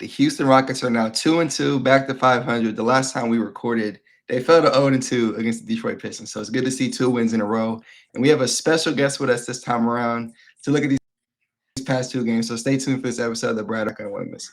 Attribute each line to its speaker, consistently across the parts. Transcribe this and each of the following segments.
Speaker 1: The Houston Rockets are now 2-2, back to 500. The last time we recorded, they fell to 0-2 against the Detroit Pistons. So it's good to see 2 wins in a row. And we have a special guest with us this time around to look at these past 2 games. So stay tuned for this episode that Brad are going to want to miss.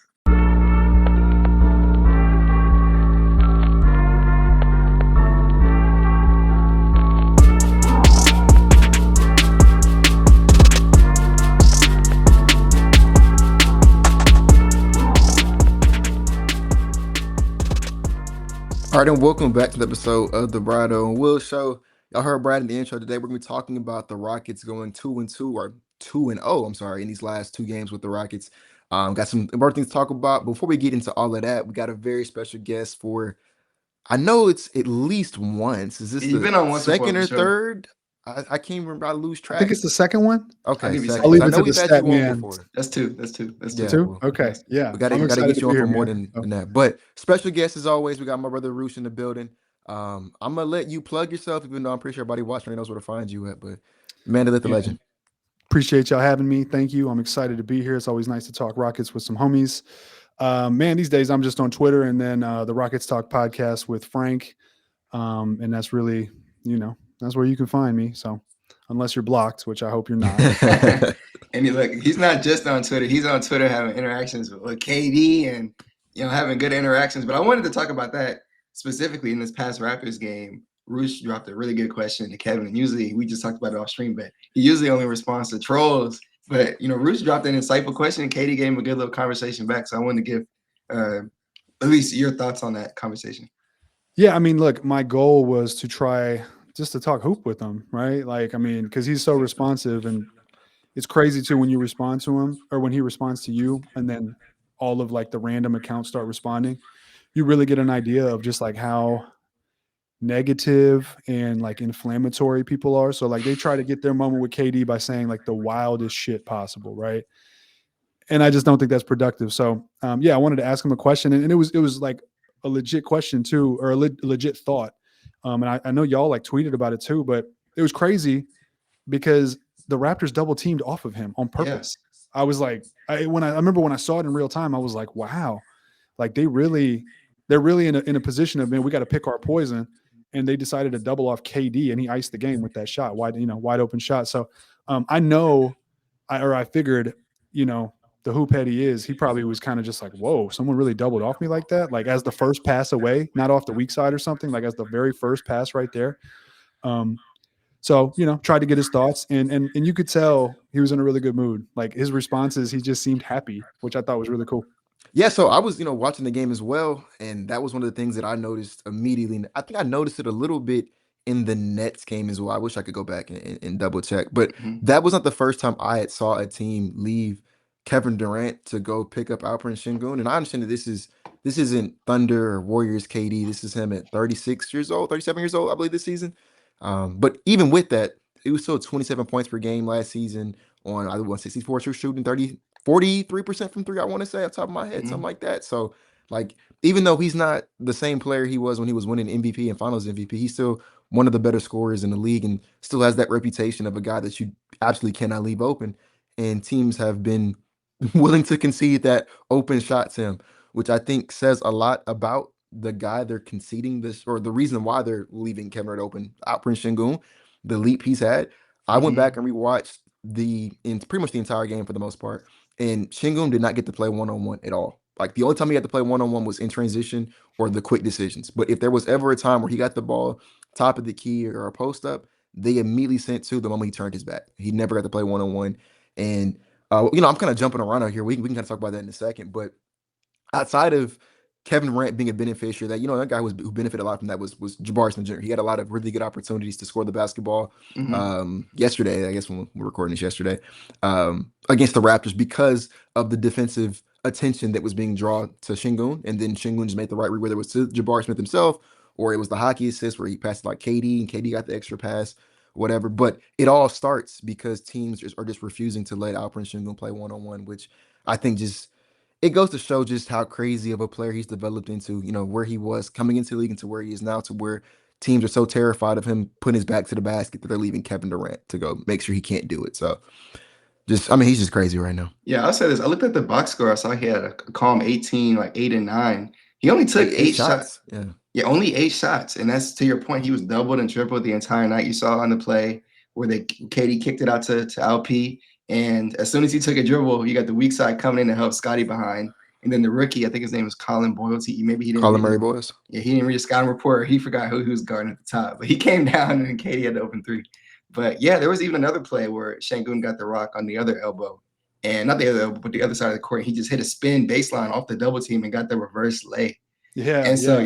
Speaker 2: All right, and welcome back to the episode of the Brado and Will Show. Y'all heard Brad in the intro today. We're going to be talking about the Rockets going 2-2 or 2-0, I'm sorry, in these last 2 games with the Rockets. Got some important things to talk about. Before we get into all of that, we got a very special guest for, I know it's at least once. Is this
Speaker 1: You've
Speaker 2: the
Speaker 1: been on once before,
Speaker 2: second
Speaker 1: for
Speaker 2: or
Speaker 1: sure.
Speaker 2: third? I can't remember. I lose
Speaker 3: I think
Speaker 2: track.
Speaker 3: it's the second one.
Speaker 2: Okay,
Speaker 1: give you
Speaker 2: second.
Speaker 1: I'll leave
Speaker 2: I
Speaker 3: it
Speaker 2: know
Speaker 3: to
Speaker 2: we've
Speaker 3: the
Speaker 2: had you
Speaker 3: stat
Speaker 2: on
Speaker 3: man.
Speaker 2: before.
Speaker 1: That's two.
Speaker 2: Yeah,
Speaker 3: Two?
Speaker 2: well,
Speaker 3: Okay, yeah.
Speaker 2: We got
Speaker 3: I'm
Speaker 2: to
Speaker 3: excited
Speaker 2: get
Speaker 3: to
Speaker 2: you
Speaker 3: be
Speaker 2: on
Speaker 3: here,
Speaker 2: for more
Speaker 3: man.
Speaker 2: than that. But special guest as always, we got my brother Roosh in the building. I'm gonna let you plug yourself, even though I'm pretty sure everybody watching knows where to find you at. But man, the legend.
Speaker 3: Appreciate y'all having me. Thank you. I'm excited to be here. It's always nice to talk Rockets with some homies. Man, these days I'm just on Twitter and then the Rockets Talk podcast with Frank. And that's really, that's where you can find me. So unless you're blocked, which I hope you're not.
Speaker 1: And he's not just on Twitter. He's on Twitter having interactions with KD and having good interactions. But I wanted to talk about that specifically in this past Raptors game. Roosh dropped a really good question to Kevin, and usually we just talked about it off stream, but he usually only responds to trolls. But Roosh dropped an insightful question, and KD gave him a good little conversation back. So I wanted to give at least your thoughts on that conversation.
Speaker 3: Yeah, I mean, look, my goal was to try just to talk hoop with him, right? Like, I mean, because he's so responsive, and it's crazy too when you respond to him or when he responds to you, and then all of like the random accounts start responding. You really get an idea of just like how negative and like inflammatory people are. So like they try to get their moment with KD by saying like the wildest shit possible, right? And I just don't think that's productive. So yeah, I wanted to ask him a question, and it was like a legit question too, or a legit thought. And I know y'all like tweeted about it too, but it was crazy because the Raptors double teamed off of him on purpose. Yeah. I was like, I remember when I saw it in real time, I was like, wow, like they're really in a position of, man, we got to pick our poison. And they decided to double off KD, and he iced the game with that shot, wide open shot. So I figured, the hoophead he is, he probably was kind of just like, whoa, someone really doubled off me like that, like as the first pass away, not off the weak side or something, like as the very first pass right there. So, tried to get his thoughts, and you could tell he was in a really good mood. Like his responses, he just seemed happy, which I thought was really cool.
Speaker 2: Yeah, so I was, watching the game as well, and that was one of the things that I noticed immediately. I think I noticed it a little bit in the Nets game as well. I wish I could go back and double check, but that was not the first time I had saw a team leave Kevin Durant to go pick up Alperen Şengün. And I understand that this isn't Thunder or Warriors KD. This is him at 36 years old, 37 years old, I believe, this season. But even with that, it was still 27 points per game last season on, I think, 164 shooting, 43% from three, I want to say, off the top of my head, something like that. So, like, even though he's not the same player he was when he was winning MVP and Finals MVP, he's still one of the better scorers in the league and still has that reputation of a guy that you absolutely cannot leave open. And teams have been willing to concede that open shot to him, which I think says a lot about the guy they're conceding this, or the reason why they're leaving Kevin Durant open, Alperen Şengün, the leap he's had. I went back and rewatched in pretty much the entire game for the most part, and Şengün did not get to play one-on-one at all. Like the only time he had to play one-on-one was in transition or the quick decisions. But if there was ever a time where he got the ball top of the key or a post up, they immediately sent to the moment he turned his back. He never got to play one-on-one. And I'm kind of jumping around out here. We can kind of talk about that in a second. But outside of Kevin Durant being a beneficiary, that guy who benefited a lot from that was Jabari Smith Jr. He had a lot of really good opportunities to score the basketball yesterday, I guess, when we're recording this yesterday, against the Raptors because of the defensive attention that was being drawn to Şengün. And then Şengün just made the right read, whether it was to Jabari Smith himself or it was the hockey assist where he passed like KD and KD got the extra pass, whatever. But it all starts because teams are just refusing to let Alperen Şengün play one-on-one, which I think it goes to show just how crazy of a player he's developed into, where he was coming into the league into where he is now, to where teams are so terrified of him putting his back to the basket that they're leaving Kevin Durant to go make sure he can't do it. So He's just crazy right now.
Speaker 1: Yeah, I'll say this. I looked at the box score. I saw he had a calm 18, like 8 and 9. He only took eight shots. Yeah, only 8 shots. And that's, to your point, he was doubled and tripled the entire night. You saw on the play where KD kicked it out to LP. And as soon as he took a dribble, you got the weak side coming in to help Scotty behind. And then the rookie, I think his name was Colin Boyles. Maybe he didn't.
Speaker 2: Colin Murray Boyles.
Speaker 1: Yeah, he didn't read a scouting report. He forgot who he was guarding at the top. But he came down and KD had to open 3. But yeah, there was even another play where Şengün got the rock on the other elbow. And not the other elbow, but the other side of the court. He just hit a spin baseline off the double team and got the reverse lay.
Speaker 3: Yeah.
Speaker 1: And so,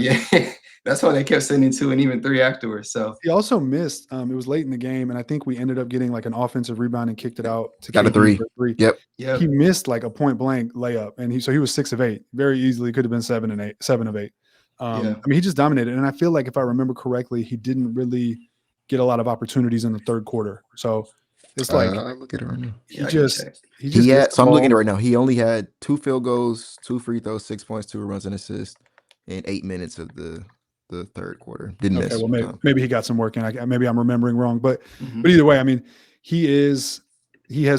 Speaker 1: that's why they kept sending 2 and even 3 afterwards. So
Speaker 3: he also missed. It was late in the game, and I think we ended up getting like an offensive rebound and kicked it out to
Speaker 2: got a 3. Yep.
Speaker 3: He missed like a point blank layup, and he was 6 of 8. Very easily could have been 7 of 8. I mean, he just dominated, and I feel like if I remember correctly, he didn't really get a lot of opportunities in the third quarter. So it's like
Speaker 2: look at it right now.
Speaker 3: So
Speaker 2: I'm looking at it right now. He only had 2 field goals, 2 free throws, 6 points, 2 runs and assists in 8 minutes of the third quarter. Didn't miss.
Speaker 3: Well, maybe he got some work in. Maybe I'm remembering wrong, but either way, I mean, he has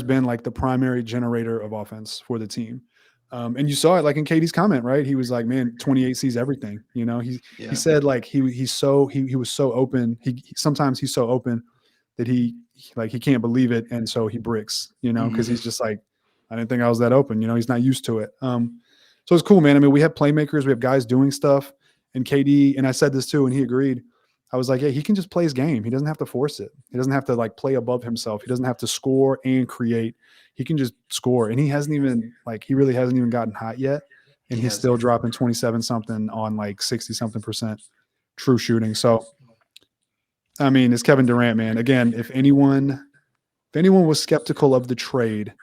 Speaker 3: been like the primary generator of offense for the team. And you saw it like in KD's comment, right? He was like, man, 28 sees everything. You know, he said like he was so open. Sometimes he's so open that he can't believe it. And so he bricks, you know, because he's just like, I didn't think I was that open. You know, he's not used to it. So it's cool, man. I mean, we have playmakers, we have guys doing stuff, and KD, and I said this too, and he agreed. I was like, yeah, he can just play his game. He doesn't have to force it. He doesn't have to like play above himself. He doesn't have to score and create. He can just score. And he really hasn't even gotten hot yet. And he's still dropping 27 something on like 60 something % true shooting. So, I mean, it's Kevin Durant, man. Again, if anyone was skeptical of the trade,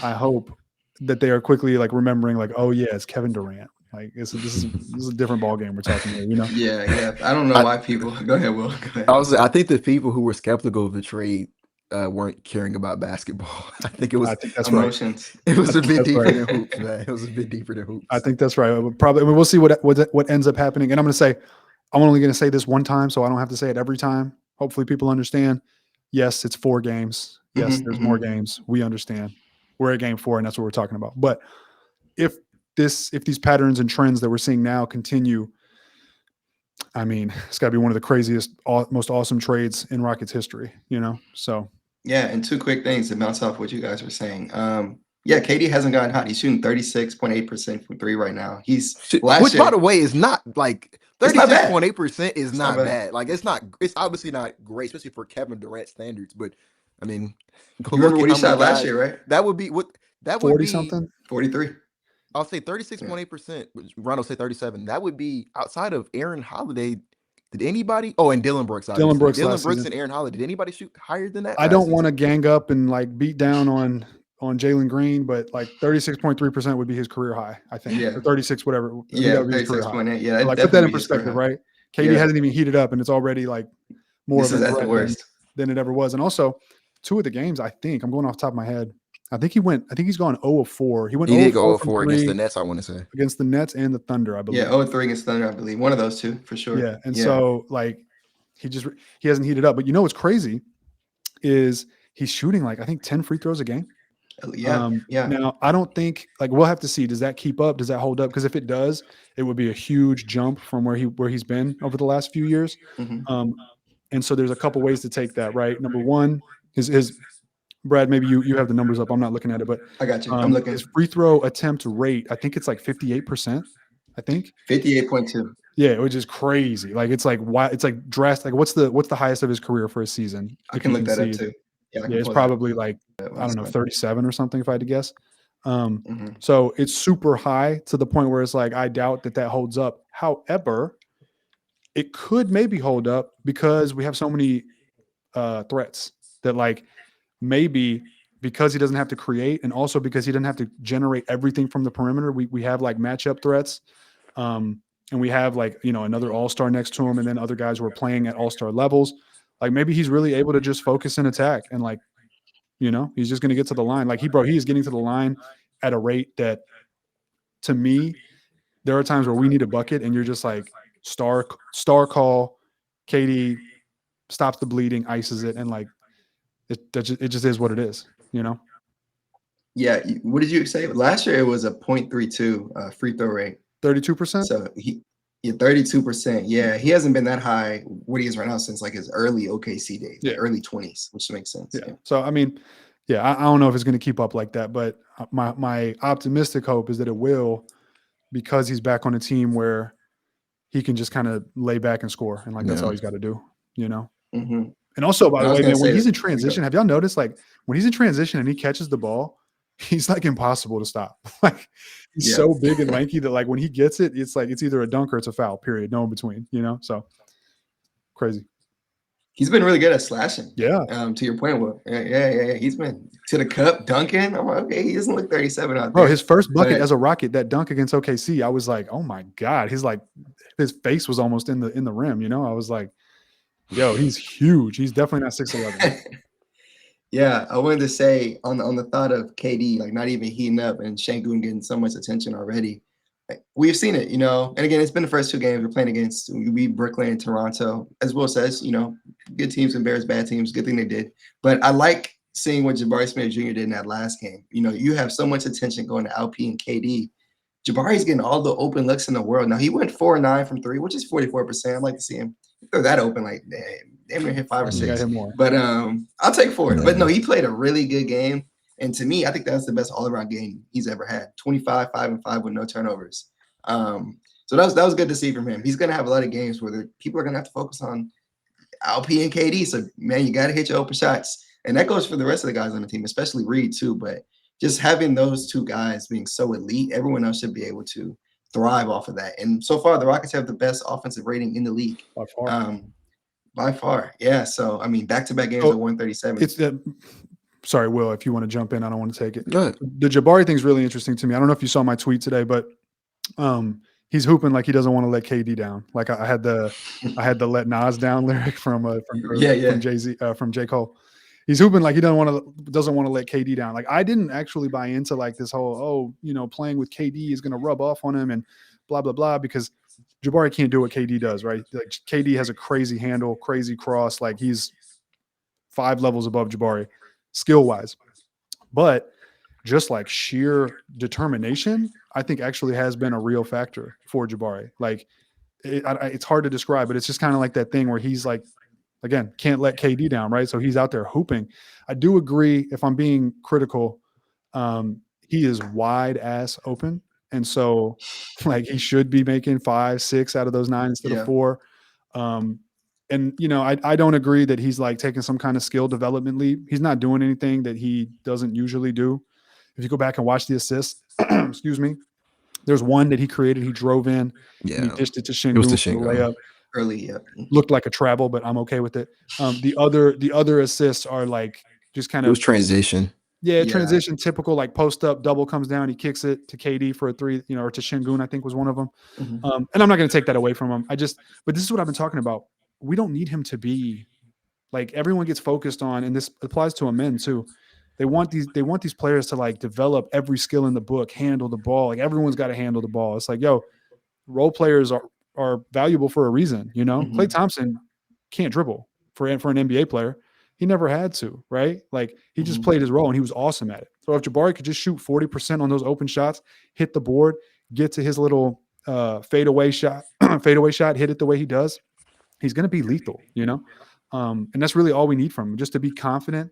Speaker 3: I hope that they are quickly like remembering like, oh yeah, it's Kevin Durant. Like this is a different ball game we're talking here, you know?
Speaker 1: Yeah. I don't know why people. Go ahead, Will. Go ahead.
Speaker 2: I think the people who were skeptical of the trade weren't caring about basketball. I think
Speaker 1: that's emotions.
Speaker 2: Right. It was a bit deeper than hoops, man. It was a bit deeper than hoops.
Speaker 3: I think that's right. Probably. I mean, we'll see what ends up happening. And I'm only going to say this one time, so I don't have to say it every time. Hopefully, people understand. Yes, it's 4 games. Yes, there's more games. We understand. We're at game 4, and that's what we're talking about. But if these patterns and trends that we're seeing now continue, I mean, it's got to be one of the craziest, most awesome trades in Rockets history, you know? So.
Speaker 1: Yeah, and 2 quick things to bounce off what you guys were saying. KD hasn't gotten hot. He's shooting 36.8% from 3 right now.
Speaker 2: Which, by the way, is not like 36.8% is not bad. Like it's obviously not great, especially for Kevin Durant standards. But I mean,
Speaker 1: you remember what he shot last year, right?
Speaker 2: That would be
Speaker 3: 40 something,
Speaker 1: 43.
Speaker 2: I'll say 36.8%. Rondo say 37. That would be outside of Aaron Holiday. Did anybody? Oh, and Dylan Brooks. Obviously. Dylan Brooks and Aaron Holiday. Did anybody shoot higher than that?
Speaker 3: I don't want to gang up and like beat down on Jalen Green, but like 36.3% would be his career high, I think.
Speaker 1: Yeah.
Speaker 3: Or 36, whatever.
Speaker 1: Yeah, 36.8. Yeah.
Speaker 3: Like put that in perspective, right? KD hasn't even heated up, and it's already like more of a threat than it ever was. And also, 2 of the games, I think, I'm going off the top of my head. I think he's gone 0 of 4. He
Speaker 2: did go 0 of 4 against the Nets, I want to say.
Speaker 3: Against the Nets and the Thunder, I believe.
Speaker 1: Yeah, 0 of 3 against Thunder, I believe. One of those 2, for sure.
Speaker 3: Yeah, and so, like, he hasn't heated up. But you know what's crazy is he's shooting, like, I think 10 free throws a game.
Speaker 1: Yeah.
Speaker 3: Now, I don't think, like, we'll have to see. Does that keep up? Does that hold up? Because if it does, it would be a huge jump from where he's been over the last few years. And so there's a couple ways to take that, right? Number one, his Brad, maybe you have the numbers up. I'm not looking at it, but
Speaker 1: I got you. I'm looking.
Speaker 3: His free throw attempt rate, I think it's like 58%. I think
Speaker 1: 58.2.
Speaker 3: Yeah, which is crazy. Like it's like drastic. Like what's the highest of his career for a season?
Speaker 1: I can look that up too.
Speaker 3: Yeah, it's probably like I don't know 37 or something if I had to guess. So it's super high to the point where it's like I doubt that holds up. However, it could maybe hold up because we have so many threats that like maybe because he doesn't have to create and also because he doesn't have to generate everything from the perimeter, we have like matchup threats. And we have like, you know, another all-star next to him and then other guys who are playing at all-star levels. Like maybe he's really able to just focus and attack and like, you know, he's just going to get to the line. Like he is getting to the line at a rate that to me, there are times where we need a bucket and you're just like star call, KD stops the bleeding, ices it. And like, it just is what it is, you know?
Speaker 1: Yeah, what did you say? Last year it was a .32 free throw rate.
Speaker 3: 32%?
Speaker 1: So he 32%. Yeah, he hasn't been that high what he is right now since like his early OKC days,
Speaker 3: Yeah.
Speaker 1: like early 20s, which makes sense.
Speaker 3: Yeah. So I mean, yeah, I don't know if it's going to keep up like that, but my optimistic hope is that it will, because he's back on a team where he can just kind of lay back and score, and like that's all he's got to do, you know.
Speaker 1: Mm-hmm.
Speaker 3: And also, by
Speaker 1: I
Speaker 3: the
Speaker 1: was
Speaker 3: way,
Speaker 1: gonna
Speaker 3: man, when
Speaker 1: say
Speaker 3: he's in
Speaker 1: that-
Speaker 3: transition, have y'all noticed like when he's in transition and he catches the ball, he's like impossible to stop. Like he's
Speaker 1: Yeah.
Speaker 3: so big and lanky that like when he gets it, it's like it's either a dunk or it's a foul. Period. No in between. You know. So crazy.
Speaker 1: He's been really good at slashing.
Speaker 3: Yeah.
Speaker 1: To your point, Will. Yeah. He's been to the cup dunking. I'm like, okay, he doesn't look 37 out there.
Speaker 3: Bro, his first bucket
Speaker 1: but-
Speaker 3: as a Rocket, that dunk against OKC, I was like, oh my God. He's like, his face was almost in the rim, you know? I was like, yo, he's huge. He's definitely not 6'11.
Speaker 1: Yeah, I wanted to say on the thought of KD, like not even heating up and Şengün getting so much attention already. Like, we've seen it, you know. And again, it's been the first 2 games we're playing against. We beat Brooklyn and Toronto, as Will says, you know, good teams embarrass bad teams. Good thing they did. But I like seeing what Jabari Smith Jr. did in that last game. You know, you have so much attention going to LP and KD. Jabari's getting all the open looks in the world. Now he went 4-9 from 3, which is 44%. I'd like to see him throw that open like damn near hit 5 or 6.
Speaker 3: More.
Speaker 1: But I'll take 4. But no, he played a really good game. And to me, I think that's the best all-around game he's ever had. 25, 5-5 with no turnovers. So that was good to see from him. He's gonna have a lot of games where people are gonna have to focus on LP and KD. So man, you gotta hit your open shots. And that goes for the rest of the guys on the team, especially Reed too. But just having those 2 guys being so elite, everyone else should be able to thrive off of that. And so far, the Rockets have the best offensive rating in the league. By far. Yeah. So I mean, back-to-back games at 137.
Speaker 3: It's sorry, Will, if you want to jump in, I don't want to take it.
Speaker 2: Go ahead.
Speaker 3: The Jabari thing's really interesting to me. I don't know if you saw my tweet today, but he's hooping like he doesn't want to let KD down. Like I had the let Nas down lyric from Jay-Z from J. Cole. He's hooping like he doesn't want to let KD down. Like I didn't actually buy into like this whole playing with KD is going to rub off on him and blah blah blah, because Jabari can't do what KD does, right? Like KD has a crazy handle, crazy cross. Like he's 5 levels above Jabari skill wise, but just like sheer determination, I think actually has been a real factor for Jabari. Like it's hard to describe, but it's just kind of like that thing where he's like, again, can't let KD down, right? So he's out there hooping. I do agree, if I'm being critical, he is wide ass open. And so like he should be making 5, 6 out of those 9 instead of 4. And, I don't agree that he's like taking some kind of skill development leap. He's not doing anything that he doesn't usually do. If you go back and watch the assists, excuse me, there's one that he created. He drove in, and he dished it to Şengün.
Speaker 2: It was the
Speaker 3: for the
Speaker 2: Şengün.
Speaker 3: layup.
Speaker 1: Early,
Speaker 3: Looked like a travel, but I'm okay with it. The other assists are like just kind
Speaker 2: It
Speaker 3: of
Speaker 2: was transition.
Speaker 3: Yeah, transition, typical like post up, double comes down, he kicks it to KD for a 3, or to Şengün, I think was one of them.
Speaker 1: Mm-hmm.
Speaker 3: And I'm not going to take that away from him. But this is what I've been talking about. We don't need him to be like, everyone gets focused on, and this applies to a men too. They want these players to like develop every skill in the book, handle the ball. Like everyone's got to handle the ball. It's like, yo, role players are valuable for a reason.
Speaker 1: Mm-hmm.
Speaker 3: Klay Thompson can't dribble for an NBA player. He never had to, right? Like he just played his role and he was awesome at it. So if Jabari could just shoot 40% on those open shots, hit the board, get to his little fadeaway shot, hit it the way he does, he's going to be lethal, and that's really all we need from him, just to be confident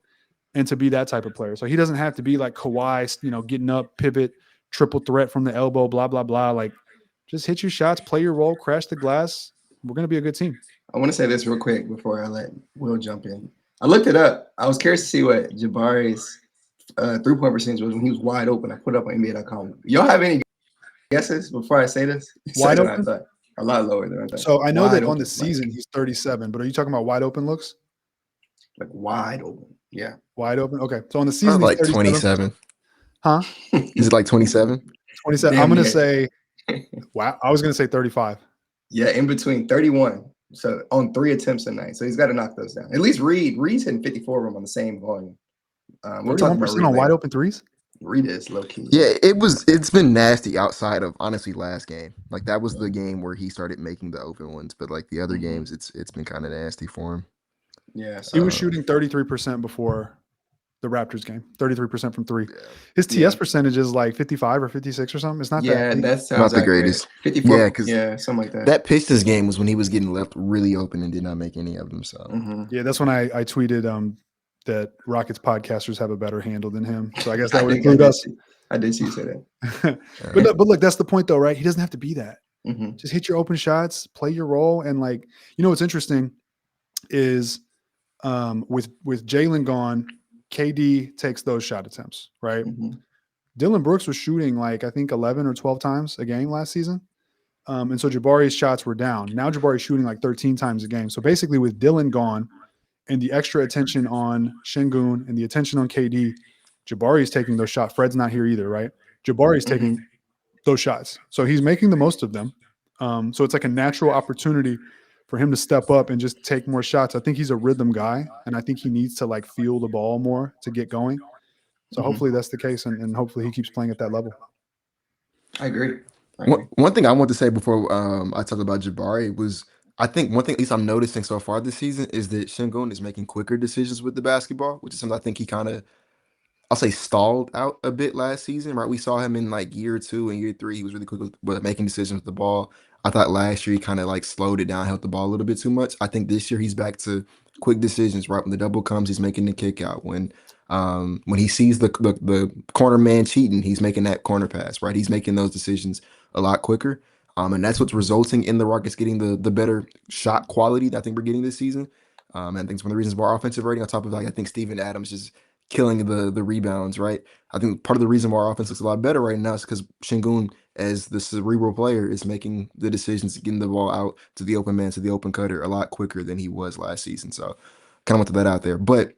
Speaker 3: and to be that type of player. So he doesn't have to be like Kawhi, getting up, pivot, triple threat from the elbow, blah, blah, blah. Like just hit your shots, play your role, crash the glass. We're going to be a good team.
Speaker 1: I want to say this real quick before I let Will jump in. I looked it up. I was curious to see what Jabari's 3-point percentage was when he was wide open. I put it up on NBA.com. Y'all have any guesses before I say this?
Speaker 3: Wide open?
Speaker 1: I thought. A lot lower than I thought.
Speaker 3: So I know
Speaker 1: wide
Speaker 3: that on
Speaker 1: open,
Speaker 3: the season he's 37, but are you talking about wide open looks?
Speaker 1: Like wide open. Yeah.
Speaker 3: Wide open. Okay. So on the season,
Speaker 2: Like
Speaker 3: he's
Speaker 2: 27.
Speaker 3: Huh?
Speaker 2: Is it like 27?
Speaker 3: 27.
Speaker 1: Damn,
Speaker 3: I'm going to
Speaker 1: yeah.
Speaker 3: say, wow. I was going to say 35.
Speaker 1: Yeah, in between 31. So on 3 attempts a night. So he's got to knock those down. At least Reed's hitting 54 of them on the same volume. We'll talk about
Speaker 3: 31%
Speaker 1: Reed
Speaker 3: on
Speaker 1: later.
Speaker 3: wide open threes?
Speaker 1: Reed is low key.
Speaker 2: Yeah, it's been nasty outside of honestly last game. Like that was the game where he started making the open ones, but like the other games it's been kind of nasty for him.
Speaker 1: Yeah.
Speaker 3: He was shooting 33% before the Raptors game, 33% from three.
Speaker 2: Yeah.
Speaker 3: His TS percentage is like 55 or 56 or something. It's not
Speaker 1: Yeah,
Speaker 3: that.
Speaker 1: that sounds
Speaker 2: Not the
Speaker 1: accurate.
Speaker 2: greatest.
Speaker 1: 54.
Speaker 2: Yeah,
Speaker 1: Yeah,
Speaker 2: because
Speaker 1: something like that.
Speaker 2: that Pistons game was when he was getting left really open and did not make any of them. So
Speaker 3: Yeah, that's when I tweeted that Rockets podcasters have a better handle than him. So I guess that would include us.
Speaker 1: I did see you say that.
Speaker 3: But look, that's the point though, right? He doesn't have to be that.
Speaker 1: Mhm.
Speaker 3: Just hit your open shots, play your role, and like, you know what's interesting is with Jalen gone, KD takes those shot attempts, right?
Speaker 1: Mhm.
Speaker 3: Dylan Brooks was shooting like I think 11 or 12 times a game last season. And so Jabari's shots were down. Now Jabari's shooting like 13 times a game. So basically with Dylan gone and the extra attention on Şengün and the attention on KD, Jabari's taking those shots. Fred's not here either, right? Jabari's taking those shots. So he's making the most of them. So it's like a natural opportunity for him to step up and just take more shots. I think he's a rhythm guy, and I think he needs to like feel the ball more to get going. So hopefully that's the case, and hopefully he keeps playing at that level.
Speaker 1: I agree.
Speaker 2: One thing I want to say before I talk about Jabari was I think one thing at least I'm noticing so far this season is that Şengün is making quicker decisions with the basketball, which is something I think he kind of I'll say stalled out a bit last season, right? We saw him in like year 2 and year 3. He was really quick with making decisions with the ball. I thought last year he kind of like slowed it down, held the ball a little bit too much. I think this year he's back to quick decisions, right? When the double comes, he's making the kick out. When he sees the corner man cheating, he's making that corner pass, right? He's making those decisions a lot quicker. And that's what's resulting in the Rockets getting the better shot quality that I think we're getting this season. And I think it's one of the reasons why our offensive rating on top of like I think Steven Adams is killing the rebounds, right? I think part of the reason why our offense looks a lot better right now is because Şengün, as the cerebral player, is making the decisions, getting the ball out to the open man, to the open cutter a lot quicker than he was last season. So kind of want to put that out there. But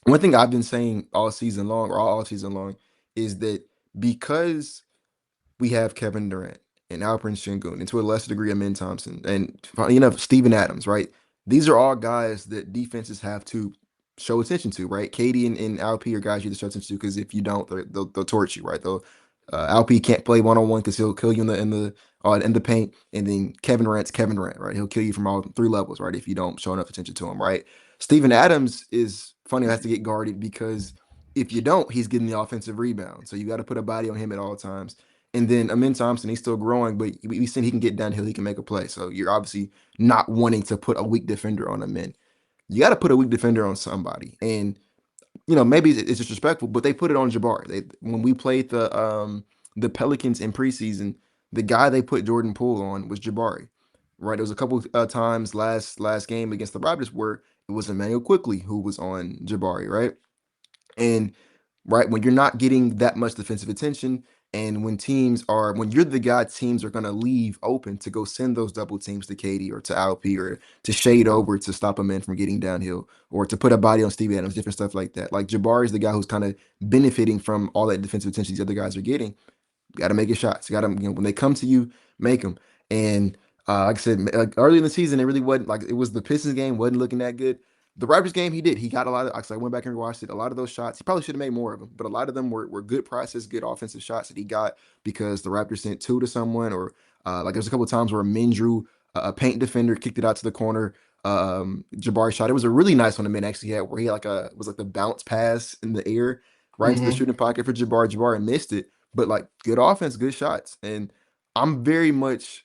Speaker 2: one thing I've been saying all season long, or all season long, is that because we have Kevin Durant and Alperen Şengün, and to a lesser degree, Amin Thompson, and Steven Adams, right? These are all guys that defenses have to show attention to, right? KD and Alp are guys you have to show attention to because if you don't, they'll torch you, right? Alp can't play one-on-one because he'll kill you in the paint, and then Kevin Durant's Kevin Durant, right? He'll kill you from all 3 levels, right? If you don't show enough attention to him, right? Steven Adams is funny, has to get guarded because if you don't, he's getting the offensive rebound. So you got to put a body on him at all times. And then Amin Thompson, he's still growing, but we've seen he can get downhill, he can make a play. So you're obviously not wanting to put a weak defender on Amin. You got to put a weak defender on somebody. And, maybe it's disrespectful, but they put it on Jabari. When we played the Pelicans in preseason, the guy they put Jordan Poole on was Jabari, right? There was a couple times last game against the Raptors where it was Emmanuel Quickly who was on Jabari, right? And right when you're not getting that much defensive attention, and when you're the guy teams are going to leave open to go send those double teams to KD or to Alp or to shade over to stop a man from getting downhill or to put a body on Steve Adams, different stuff like that. Like Jabari is the guy who's kind of benefiting from all that defensive attention these other guys are getting. You got to make your shots. You got to, when they come to you, make them. And like I said, early in the season, it really wasn't like it was the Pistons game wasn't looking that good. The Raptors game, he did. He got a lot of. I went back and watched it. A lot of those shots, he probably should have made more of them, but a lot of them were good process, good offensive shots that he got because the Raptors sent 2 to someone, or like there's a couple of times where Min drew a paint defender, kicked it out to the corner. Jabari shot. It was a really nice one. The Min actually had where he had was like the bounce pass in the air right into the shooting pocket for Jabari. Jabari missed it, but like good offense, good shots, and I'm very much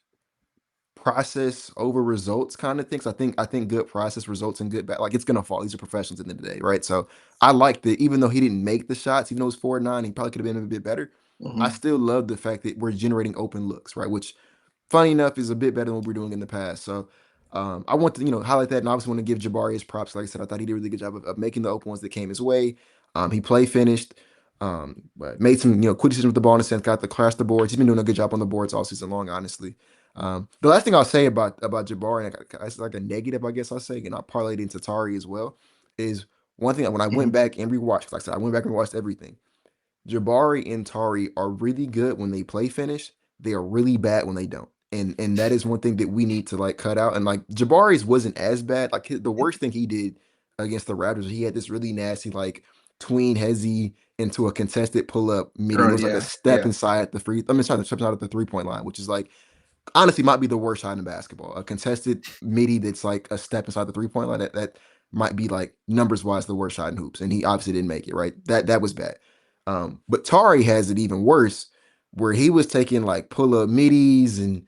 Speaker 2: process over results kind of things. I think good process results in good back. Like it's gonna fall. These are professionals at the end of the day, right? So I like that even though he didn't make the shots, even though it was 4-9, he probably could have been a bit better. I still love the fact that we're generating open looks, right? Which funny enough is a bit better than what we're doing in the past. So I want to highlight that, and I obviously want to give Jabari his props. Like I said, I thought he did a really good job of making the open ones that came his way. He play finished. But made some quick decisions with the ball in a sense, got the crash the boards. He's been doing a good job on the boards all season long, honestly. The last thing I'll say about Jabari, and it's like a negative, I guess I'll say, and I'll parlay it into Tari as well, is one thing when I went back and rewatched, like I said, I went back and watched everything. Jabari and Tari are really good when they play finish. They are really bad when they don't. And that is one thing that we need to like cut out. And like Jabari's wasn't as bad. Like the worst thing he did against the Raptors, he had this really nasty like tween hezzy into a contested pull up meeting. It was like a step inside the step inside of the 3-point line, which is like honestly might be the worst shot in basketball. A contested midi that's like a step inside the 3-point line. That might be like numbers wise the worst shot in hoops, and he obviously didn't make it, right? That was bad. But Tari has it even worse, where he was taking like pull up middies and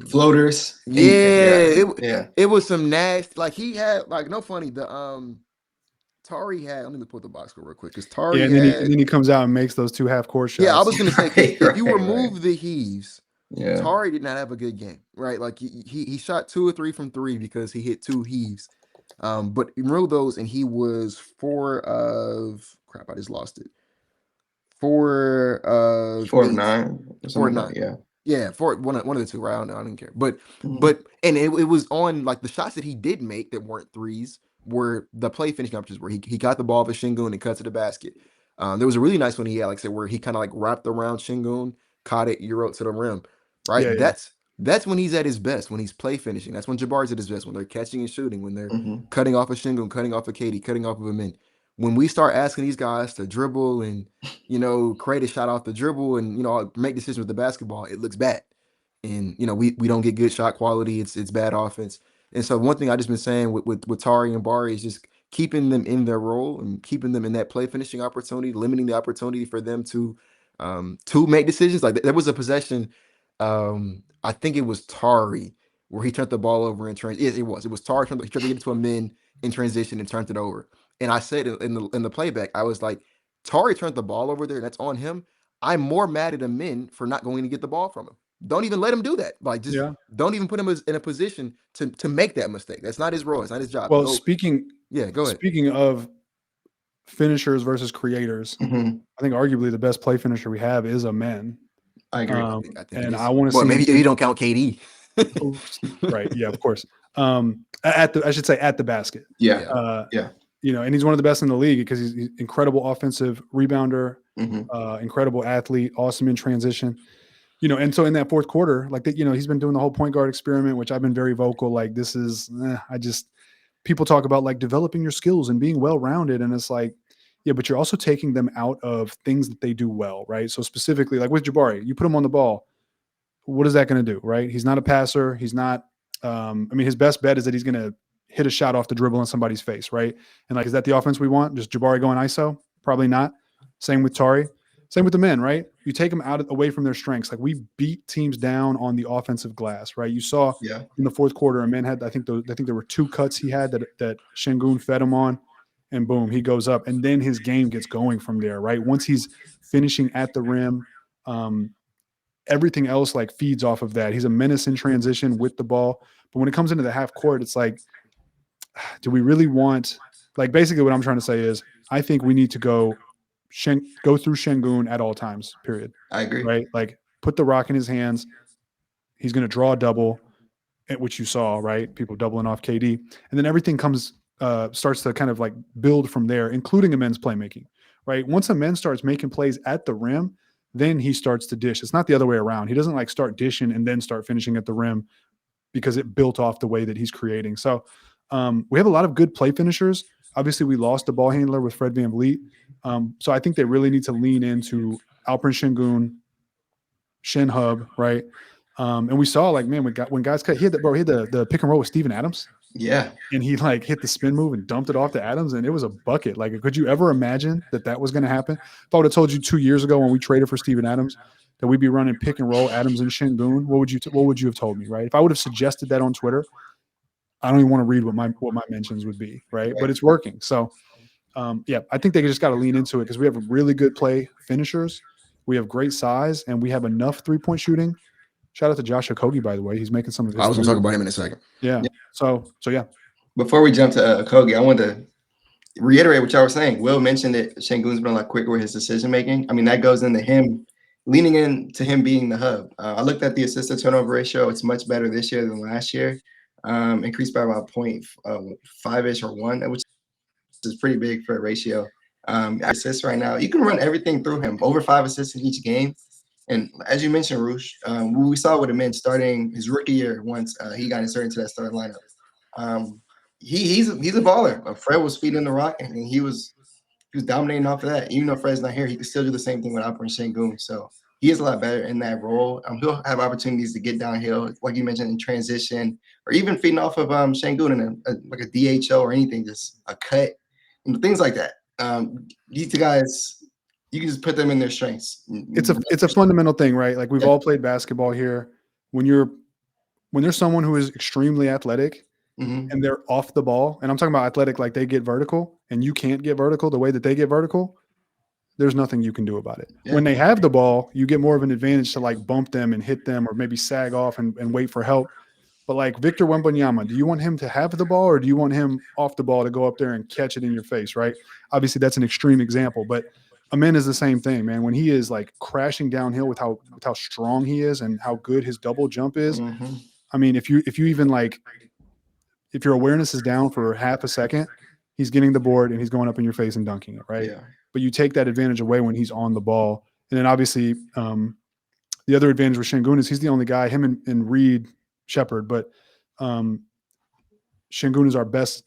Speaker 1: floaters.
Speaker 2: yeah,
Speaker 1: Yeah.
Speaker 2: it was some nasty. Like he had like no funny the Tari had. Let me pull the box score real quick because
Speaker 3: Yeah,
Speaker 2: Tari
Speaker 3: and then
Speaker 2: had.
Speaker 3: he comes out and makes those 2 half-court
Speaker 2: Yeah, I
Speaker 3: shots.
Speaker 2: was gonna say because if you
Speaker 1: Right.
Speaker 2: remove the heaves,
Speaker 1: Yeah.
Speaker 2: Tari did not have a good game, right? Like he shot 2 or 3 from 3 because he hit 2 heaves. But he remove those and he was 4 of crap. I just lost it. 4 of
Speaker 1: 4 of
Speaker 2: 8.
Speaker 1: 9 or
Speaker 2: 4 of
Speaker 1: something like
Speaker 2: 9.
Speaker 1: that. Yeah.
Speaker 2: Yeah, one of the two. Right? I don't know. I didn't care. But
Speaker 1: Mhm.
Speaker 2: and it was on like the shots that he did make that weren't threes were the play finishing options where he got the ball for Şengün and cut to the basket. There was a really nice one he had, like I said, where he kind of like wrapped around Şengün, caught it, Euro to the rim. Right.
Speaker 3: Yeah.
Speaker 2: That's when he's at his best, when he's play finishing. That's when Jabari's at his best, when they're catching and shooting, when they're
Speaker 1: Mhm.
Speaker 2: cutting off of Şengün, cutting off of Katie, cutting off of a min. When we start asking these guys to dribble and create a shot off the dribble and make decisions with the basketball, it looks bad. And we don't get good shot quality. It's bad offense. And so one thing I just been saying with Tari and Bari is just keeping them in their role and keeping them in that play finishing opportunity, limiting the opportunity for them to make decisions. Like there was a possession, I think it was Tari where he turned the ball over in transition. Yes, it was Tari. He tried to get into a min in transition and turned it over. And I said in the playback, I was like, Tari turned the ball over there. That's on him. I'm more mad at a min for not going to get the ball from him. Don't even let him do that. Like, just
Speaker 3: Yeah.
Speaker 2: don't even put him in a position to make that mistake. That's not his role. It's not his job.
Speaker 3: Well,
Speaker 2: Go.
Speaker 3: speaking
Speaker 2: Yeah, go ahead.
Speaker 3: of finishers versus creators,
Speaker 1: Mhm.
Speaker 3: I think arguably the best play finisher we have is a man.
Speaker 1: I agree.
Speaker 2: I think it
Speaker 3: And
Speaker 2: is.
Speaker 3: I want to
Speaker 2: Well,
Speaker 3: see
Speaker 2: maybe
Speaker 3: him
Speaker 2: you don't count KD.
Speaker 3: right. Yeah, of course. I should say at the basket.
Speaker 1: Yeah. Yeah.
Speaker 3: And he's one of the best in the league because he's incredible offensive rebounder,
Speaker 1: Mhm.
Speaker 3: incredible athlete, awesome in transition. And so in that fourth quarter, like that, he's been doing the whole point guard experiment, which I've been very vocal. Like this is, people talk about like developing your skills and being well-rounded. And it's like, yeah, but you're also taking them out of things that they do well, right? So specifically like with Jabari, you put him on the ball. What is that going to do, right? He's not a passer. He's not, his best bet is that he's going to hit a shot off the dribble in somebody's face, right? And like, is that the offense we want? Just Jabari going ISO? Probably not. Same with Tari. Same with the men, right? You take them away from their strengths. Like we beat teams down on the offensive glass, right? You saw in the fourth quarter, a man had, I think there were 2 cuts he had that Şengün fed him on, and boom, he goes up. And then his game gets going from there, right? Once he's finishing at the rim, everything else like feeds off of that. He's a menace in transition with the ball. But when it comes into the half court, it's like, do we really want, like, basically what I'm trying to say is I think we need to go through Şengün at all times, period.
Speaker 1: I agree.
Speaker 3: Right? Like put the rock in his hands. He's going to draw a double, which you saw, right? People doubling off KD. And then everything starts to kind of like build from there, including a men's playmaking, right? Once a man starts making plays at the rim, then he starts to dish. It's not the other way around. He doesn't like start dishing and then start finishing at the rim because it built off the way that he's creating. So we have a lot of good play finishers. Obviously, we lost a ball handler with Fred VanVleet. So I think they really need to lean into Alperen Şengün, Shen Hub, right? And we saw like, man, when guys cut, he had the pick and roll with Steven Adams.
Speaker 1: Yeah.
Speaker 3: And he like hit the spin move and dumped it off to Adams, and it was a bucket. Like, could you ever imagine that was going to happen? If I would have told you 2 years ago when we traded for Steven Adams that we'd be running pick and roll Adams and Şengün, what would you have told me, right? If I would have suggested that on Twitter, I don't even want to read what my mentions would be, right? But it's working. So, I think they just got to lean into it because we have really good play finishers, we have great size, and we have enough 3-point shooting. Shout out to Josh Okogie, by the way. He's making some of his.
Speaker 2: I was going to talk about him in a second.
Speaker 3: Yeah. So yeah.
Speaker 1: Before we jump to Okogie, I want to reiterate what y'all were saying. Will mentioned that Şengün's been a lot quicker with his decision making. I mean, that goes into him leaning into him being the hub. I looked at the assist to turnover ratio. It's much better this year than last year. Increased by about 0.5-ish or 1, which is pretty big for a ratio. Assists right now, you can run everything through him. Over 5 assists in each game. And as you mentioned, Roosh, we saw what it meant starting his rookie year once he got inserted into that starting lineup. He's a baller. Fred was feeding the rock, and he was dominating off of that. Even though Fred's not here, he can still do the same thing with Alperen Şengün. So he is a lot better in that role. He'll have opportunities to get downhill, like you mentioned, in transition, or even feeding off of Şengün in like a DHO or anything, just a cut, things like that. These guys, you can just put them in their strengths.
Speaker 3: It's a fundamental thing, right? Like we've all played basketball here. When there's someone who is extremely athletic and they're off the ball, and I'm talking about athletic like they get vertical, and you can't get vertical the way that they get vertical, there's nothing you can do about it. Yeah. When they have the ball, you get more of an advantage to like bump them and hit them or maybe sag off and wait for help. But like Victor Wembanyama, do you want him to have the ball or do you want him off the ball to go up there and catch it in your face, right? Obviously, that's an extreme example, but Amen is the same thing, man. When he is like crashing downhill with how strong he is and how good his double jump is, I mean, if you even like, if your awareness is down for half a second, he's getting the board and he's going up in your face and dunking it, right? Yeah. But you take that advantage away when he's on the ball. And then obviously the other advantage with Şengün is he's the only guy, him and Reed, Sheppard, but Şengün is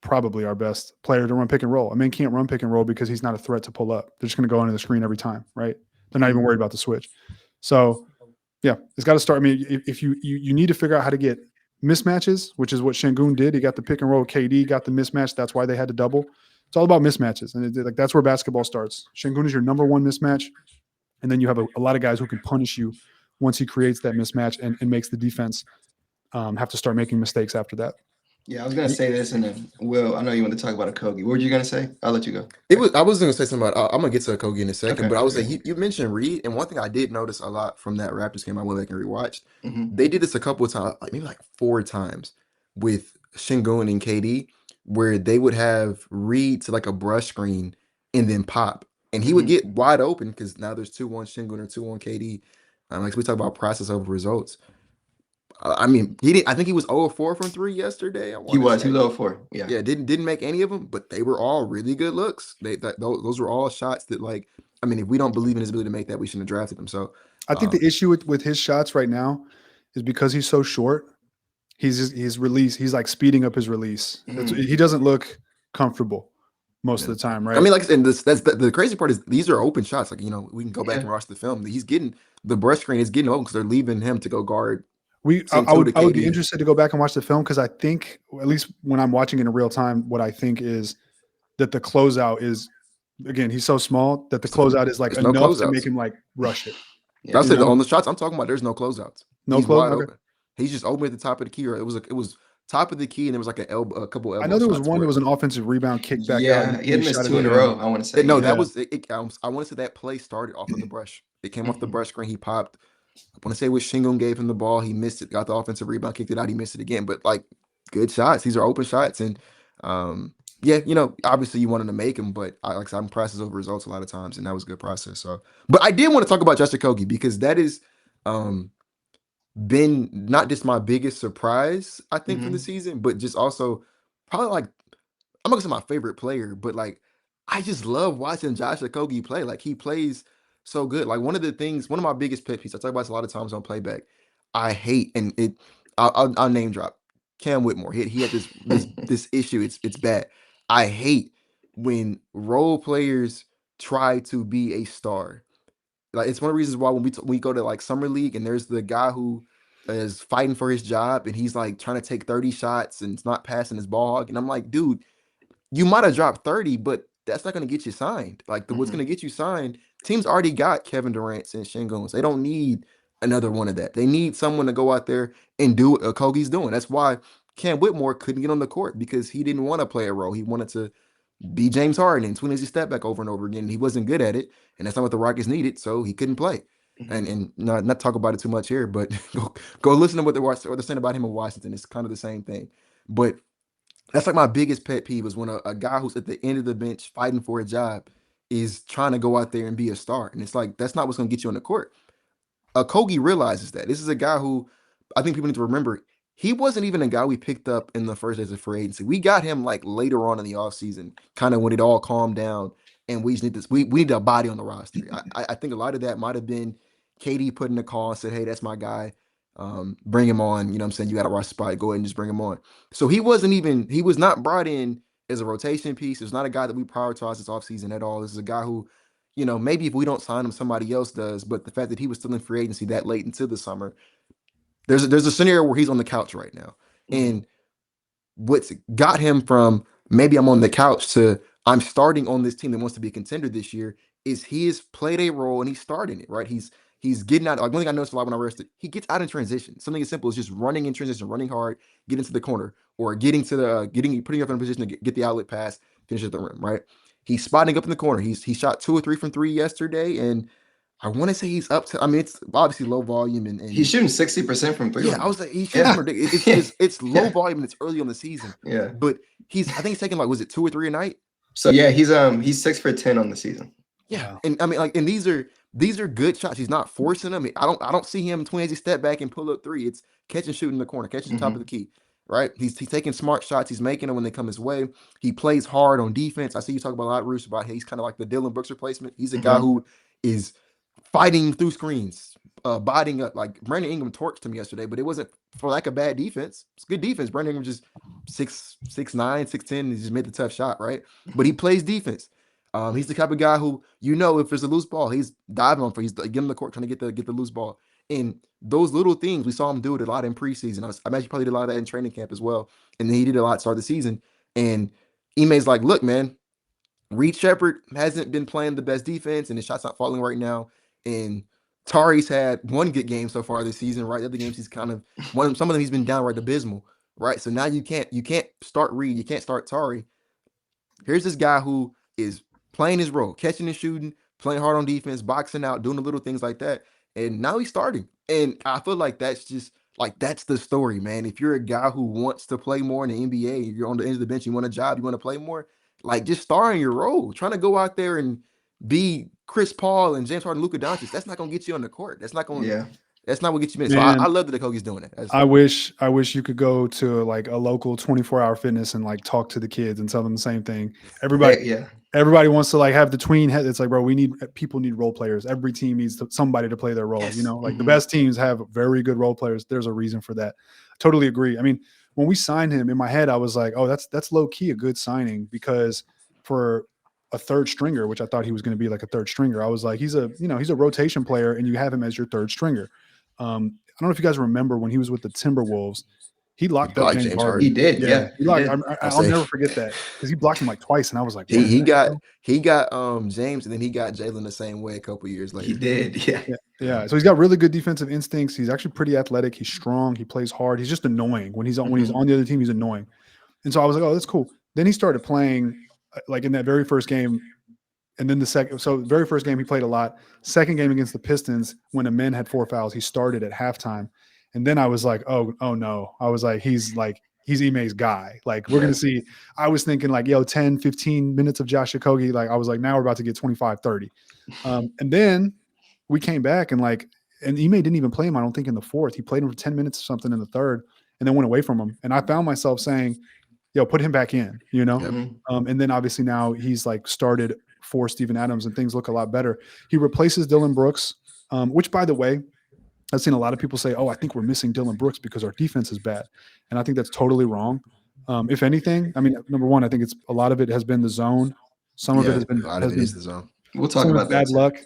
Speaker 3: probably our best player to run pick and roll. I mean, can't run pick and roll because he's not a threat to pull up. They're just going to go into the screen every time, right? They're not even worried about the switch. So yeah, it's got to start. I mean, if you need to figure out how to get mismatches, which is what Şengün did. He got the pick and roll. KD got the mismatch. That's why they had to double. It's all about mismatches, and like that's where basketball starts. Şengün is your number one mismatch, and then you have a lot of guys who can punish you once he creates that mismatch and makes the defense have to start making mistakes after that.
Speaker 1: Yeah, I was gonna say this, and then Will, I know you want to talk about Okogie. What were you gonna say? I'll let you go.
Speaker 2: I was gonna say something about. I'm gonna get to Okogie in a second, but I was like, you mentioned Reed, and one thing I did notice a lot from that Raptors game, I went back and rewatched. They did this a couple of times, like maybe like 4 times with Şengün and KD, where they would have Reed to like a brush screen and then pop, and he would get wide open because now there's 2 on Şengün or 2 on KD. Like we talk about process over results. I mean, he didn't. I think he was 0-4 from 3 yesterday.
Speaker 1: He was 0-4. Yeah,
Speaker 2: didn't make any of them, but they were all really good looks. Those were all shots that, like, I mean, if we don't believe in his ability to make that, we shouldn't have drafted him. So
Speaker 3: I think the issue with his shots right now is because he's so short. His release, he's like speeding up his release. He doesn't look comfortable most of the time, right?
Speaker 2: I mean, like I said, that's the crazy part is these are open shots. Like, you know, we can go back and watch the film. He's getting the brush screen is getting open because they're leaving him to go guard.
Speaker 3: I would be interested to go back and watch the film because I think, at least when I'm watching it in real time, what I think is that the closeout is, again, he's so small that the closeout is like enough to make him like rush it.
Speaker 2: Yeah, that's on the shots I'm talking about. There's no closeouts.
Speaker 3: He's wide open.
Speaker 2: He's just open at the top of the key. Or it was top of the key, and there was like a couple elbow.
Speaker 3: I know there was one that was an offensive rebound kick back.
Speaker 1: Yeah, he had missed 2 in a row. I want to say
Speaker 2: no, that was it. I want to say that play started off of the brush. It came off the brush screen. He popped. I want to say Şengün gave him the ball. He missed it. Got the offensive rebound, kicked it out. He missed it again. But like, good shots. These are open shots, and yeah, you know, obviously you wanted to make them, but like I said, I'm process over results a lot of times, and that was a good process. So, but I did want to talk about Josh Okogie because that is been not just my biggest surprise, I think, for the season, but just also probably like, I'm not gonna say my favorite player, but like I just love watching Josh Okogie play. Like he plays so good. Like one of my biggest pet peeves, I talk about this a lot of times on playback. I hate, and I'll name drop Cam Whitmore. He had this issue. It's bad. I hate when role players try to be a star. Like it's one of the reasons why when we go to like summer league and there's the guy who is fighting for his job and he's like trying to take 30 shots and it's not passing his ball hog. And I'm like, dude, you might have dropped 30, but that's not going to get you signed. Like what's going to get you signed, teams already got Kevin Durant and Şengün. They don't need another one of that. They need someone to go out there and do what Okogie's doing. That's why Cam Whitmore couldn't get on the court because he didn't want to play a role. He wanted to be James Harden and swing his step back over and over again. He wasn't good at it, and that's not what the Rockets needed, so he couldn't play. And not talk about it too much here, but go listen to what they're saying about him in Washington. It's kind of the same thing. But that's like my biggest pet peeve is when a guy who's at the end of the bench fighting for a job is trying to go out there and be a star. And it's like, that's not what's going to get you on the court. Okogie realizes that. This is a guy who I think people need to remember. He wasn't even a guy we picked up in the first days of free agency. We got him like later on in the offseason, kind of when it all calmed down. And we just need this. We need a body on the roster. I think a lot of that might have been KD putting the call and said, hey, that's my guy. Bring him on. You know what I'm saying? You got a roster spot. Go ahead and just bring him on. So he was not brought in as a rotation piece. It's not a guy that we prioritize this offseason at all. This is a guy who maybe if we don't sign him, somebody else does. But the fact that he was still in free agency that late into the summer, there's a scenario where he's on the couch right now. And what's got him from maybe I'm on the couch to I'm starting on this team that wants to be a contender this year is he has played a role and he's starting it, right? He's getting out. Like one thing I noticed a lot when I rested, he gets out in transition. Something as simple as just running in transition, running hard, get into the corner, or putting up in a position to get the outlet pass, finish at the rim, right? He's spotting up in the corner. He shot 2 or 3 from 3 yesterday, and I want to say he's up to. I mean, it's obviously low volume, and
Speaker 1: he's shooting 60% from 3.
Speaker 2: Yeah, I was like, he's shooting ridiculous. It's low volume and it's early on the season.
Speaker 1: Yeah,
Speaker 2: but I think he's taking was it 2 or 3 a night?
Speaker 1: So yeah, he's 6 for 10 on the season.
Speaker 2: Yeah, and I mean, and these are good shots. He's not forcing them. I don't see him 20 step back and pull up 3. It's catch and shoot in the corner, catch the top of the key. Right? He's taking smart shots. He's making them when they come his way. He plays hard on defense. I see you talk about a lot, Roosh, about he's kind of like the Dylan Brooks replacement. He's a guy who is fighting through screens, biting up. Like Brandon Ingram torched him yesterday, but it wasn't for lack of bad defense. It's good defense. Brandon Ingram just 6'9", 6'10", he just made the tough shot, right? But he plays defense. He's the type of guy who, if there's a loose ball, he's diving on for. He's getting the court trying to get the loose ball. And those little things, we saw him do it a lot in preseason. I imagine he probably did a lot of that in training camp as well. And then he did a lot to start the season. And Ime's like, look, man, Reed Sheppard hasn't been playing the best defense, and his shot's not falling right now. And Tari's had one good game so far this season, right? The other games he's kind of some of them he's been downright abysmal, right? So now you can't start Reed, you can't start Tari. Here's this guy who is playing his role, catching and shooting, playing hard on defense, boxing out, doing the little things like that. And now he's starting. And I feel like that's the story, man. If you're a guy who wants to play more in the NBA, you're on the end of the bench, you want a job, you want to play more, like just star in your role. Trying to go out there and be Chris Paul and James Harden, Luka Doncic, that's not going to get you on the court. That's not going to That's not what gets you minutes. So I love that Okogie's doing it.
Speaker 3: I wish you could go to like a local 24-hour fitness and like talk to the kids and tell them the same thing. Everybody wants to like have the tween head. It's like, bro, people need role players. Every team needs somebody to play their role.
Speaker 2: Yes.
Speaker 3: Like the best teams have very good role players. There's a reason for that. Totally agree. I mean, when we signed him, in my head, I was like, oh, that's low key a good signing, because for a third stringer, which I thought he was going to be like a third stringer, I was like, he's a rotation player, and you have him as your third stringer. I don't know if you guys remember when he was with the Timberwolves, he locked up James Harden.
Speaker 1: He did, yeah.
Speaker 3: I'll never forget that, because he blocked him like twice, and I was like,
Speaker 2: he got James, and then he got Jalen the same way a couple years later.
Speaker 1: He did,
Speaker 3: yeah. So he's got really good defensive instincts. He's actually pretty athletic. He's strong. He plays hard. He's just annoying when he's on the other team. He's annoying, and so I was like, oh, that's cool. Then he started playing like in that very first game. And then the very first game he played a lot. Second game against the Pistons, when Amen had 4 fouls, he started at halftime. And then I was like, oh no. I was like, he's Ime's guy. Like, we're going to see. I was thinking like, 10, 15 minutes of Josh Okogie. Like, I was like, now we're about to get 25, 30. And then we came back and Ime didn't even play him, I don't think, in the fourth. He played him for 10 minutes or something in the third and then went away from him. And I found myself saying, put him back in, and then obviously now he's like started for Steven Adams and things look a lot better. He replaces Dylan Brooks, which, by the way, I've seen a lot of people say, oh, I think we're missing Dylan Brooks because our defense is bad. And I think that's totally wrong. If anything, I mean, number one, I think a lot of it has been the zone. Some of it has been
Speaker 2: the zone.
Speaker 1: We'll talk about that.
Speaker 3: Bad luck,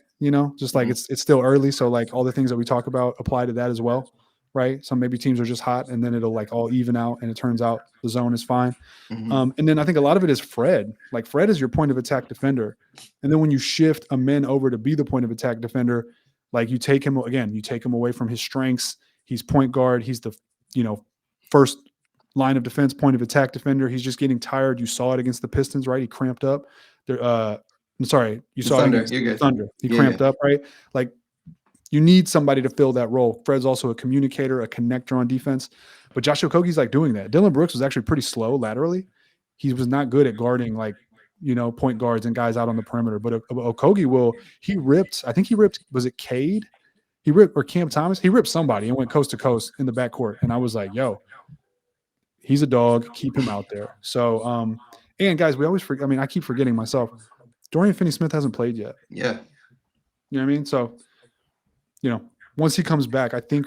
Speaker 3: just like it's still early. So like all the things that we talk about apply to that as well. Right. So maybe teams are just hot and then it'll like all even out and it turns out the zone is fine. And then I think a lot of it is Fred. Like Fred is your point of attack defender. And then when you shift Amen over to be the point of attack defender, like you take him away from his strengths. He's point guard. He's the, first line of defense, point of attack defender. He's just getting tired. You saw it against the Pistons, right? He cramped up. I'm sorry. You saw
Speaker 1: Thunder.
Speaker 3: it against Thunder. He cramped up, right? Like, you need somebody to fill that role. Fred's also a communicator, a connector on defense. But Josh Okogie's like doing that. Dylan Brooks was actually pretty slow laterally. He was not good at guarding point guards and guys out on the perimeter. But Okogie was it Cade? Or Cam Thomas? He ripped somebody and went coast to coast in the backcourt. And I was like, he's a dog. Keep him out there. So, and guys, we always forget. I mean, I keep forgetting myself. Dorian Finney-Smith hasn't played yet.
Speaker 1: Yeah.
Speaker 3: You know what I mean? So, once he comes back, I think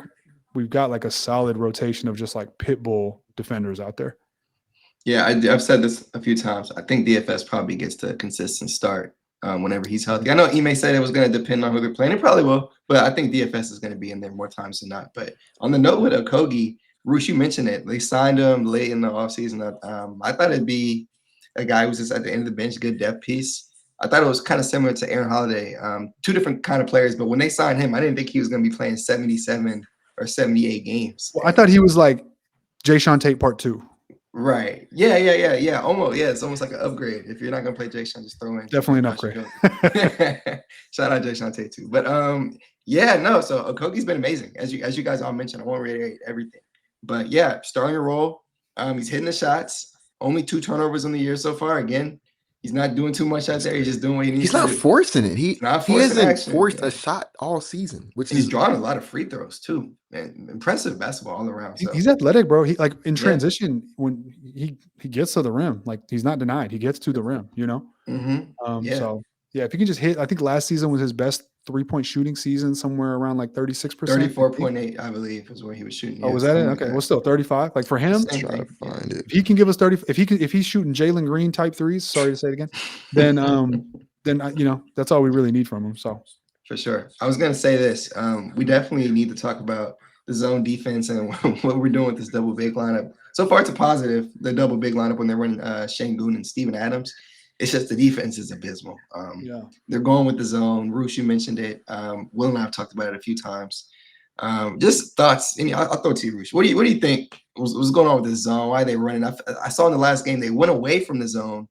Speaker 3: we've got like a solid rotation of just like pit bull defenders out there.
Speaker 1: Yeah, I've said this a few times. I think DFS probably gets the consistent start whenever he's healthy. I know Ime said it was going to depend on who they're playing. It probably will, but I think DFS is going to be in there more times than not. But on the note with Okogie, Roosh, you mentioned it. They signed him late in the offseason. I thought it'd be a guy who was just at the end of the bench, good depth piece. I thought it was kind of similar to Aaron Holiday, two different kind of players. But when they signed him, I didn't think he was going to be playing 77 or 78 games.
Speaker 3: Well, I thought he was like Jayshawn Tate Part 2.
Speaker 1: Right. Yeah. Almost. Yeah, it's almost like an upgrade. If you're not gonna play Jayshawn, just throw in.
Speaker 3: Definitely an upgrade.
Speaker 1: Shout out Jayshawn Tate too. But yeah, no. So Okogie's been amazing, as you guys all mentioned. I won't reiterate everything, but yeah, starting a role. He's hitting the shots. Only 2 turnovers in the year so far. Again, he's not doing too much out there. He's just doing what he needs.
Speaker 2: He's not forcing it. He hasn't forced a shot all season, which
Speaker 1: he's drawing a lot of free throws too. Man, impressive basketball all around. So.
Speaker 3: He's athletic, bro. He like in transition when he gets to the rim, like he's not denied. He gets to the rim, you know. So yeah, if he can just hit, I think last season was his best 3-point shooting season, somewhere around like 36%.
Speaker 1: 34.8, I believe, is where he was shooting.
Speaker 3: Oh, was that it? Okay, well, still 35. Like for him,
Speaker 2: try to find it.
Speaker 3: If he can give us 30, if he's shooting Jalen Green type threes, sorry to say it again, then you know that's all we really need from him. So
Speaker 1: for sure, I was gonna say this. We definitely need to talk about the zone defense and what we're doing with this double big lineup. So far, it's a positive. The double big lineup when they're running Şengün and Steven Adams. It's just the defense is abysmal. They're going with the zone. Roosh, you mentioned it. Will and I have talked about it a few times. Just thoughts. I'll throw it to you, Roosh. What do you think was going on with the zone? Why are they running? I saw in the last game they went away from the zone.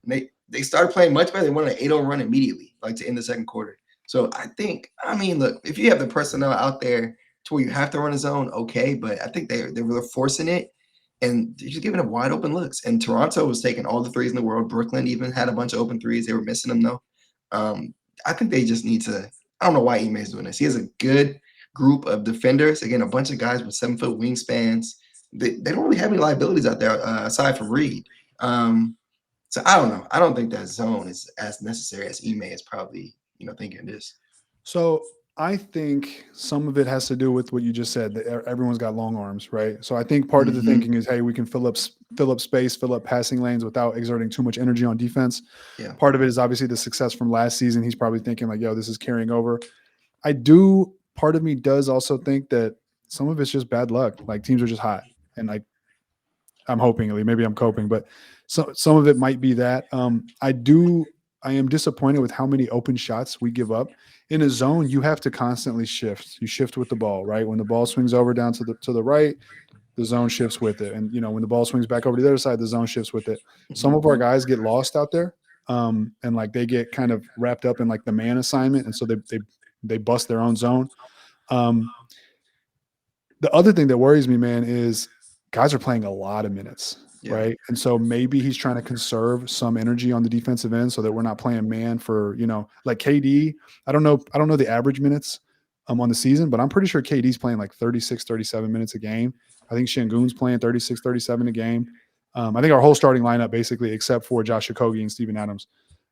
Speaker 1: And they started playing much better. They went on an 8-0 run immediately, like to end the second quarter. So I mean, look, if you have the personnel out there to where you have to run a zone, okay. But I think they were forcing it. And they're just giving them wide open looks. And Toronto was taking all the threes in the world. Brooklyn even had a bunch of open threes. They were missing them, though. I think they just need to – I don't know why Ime is doing this. He has a good group of defenders. Again, a bunch of guys with 7-foot wingspans. They don't really have any liabilities out there aside from Reed. So I don't know. I don't think that zone is as necessary as Ime is probably thinking it is.
Speaker 3: So – I think some of it has to do with what you just said, that everyone's got long arms, right? So I think part of the thinking is, hey, we can fill up space, fill up passing lanes without exerting too much energy on defense. Yeah. Part of it is obviously the success from last season. He's probably thinking like, yo, this is carrying over. Part of me does also think that some of it's just bad luck. Like teams are just hot. And I'm hoping, maybe I'm coping, but some of it might be that. I am disappointed with how many open shots we give up. In a zone, you have to constantly shift. You shift with the ball, right? When the ball swings over down to the right, the zone shifts with it. And, when the ball swings back over to the other side, the zone shifts with it. Some of our guys get lost out there, and like they get kind of wrapped up in like the man assignment, and so they bust their own zone. The other thing that worries me, man, is guys are playing a lot of minutes. Yeah. Right. And so maybe he's trying to conserve some energy on the defensive end so that we're not playing man for, like KD. I don't know the average minutes on the season, but I'm pretty sure KD's playing like 36, 37 minutes a game. I think Şengün's playing 36, 37 a game. I think our whole starting lineup basically, except for Josh Okogie and Steven Adams.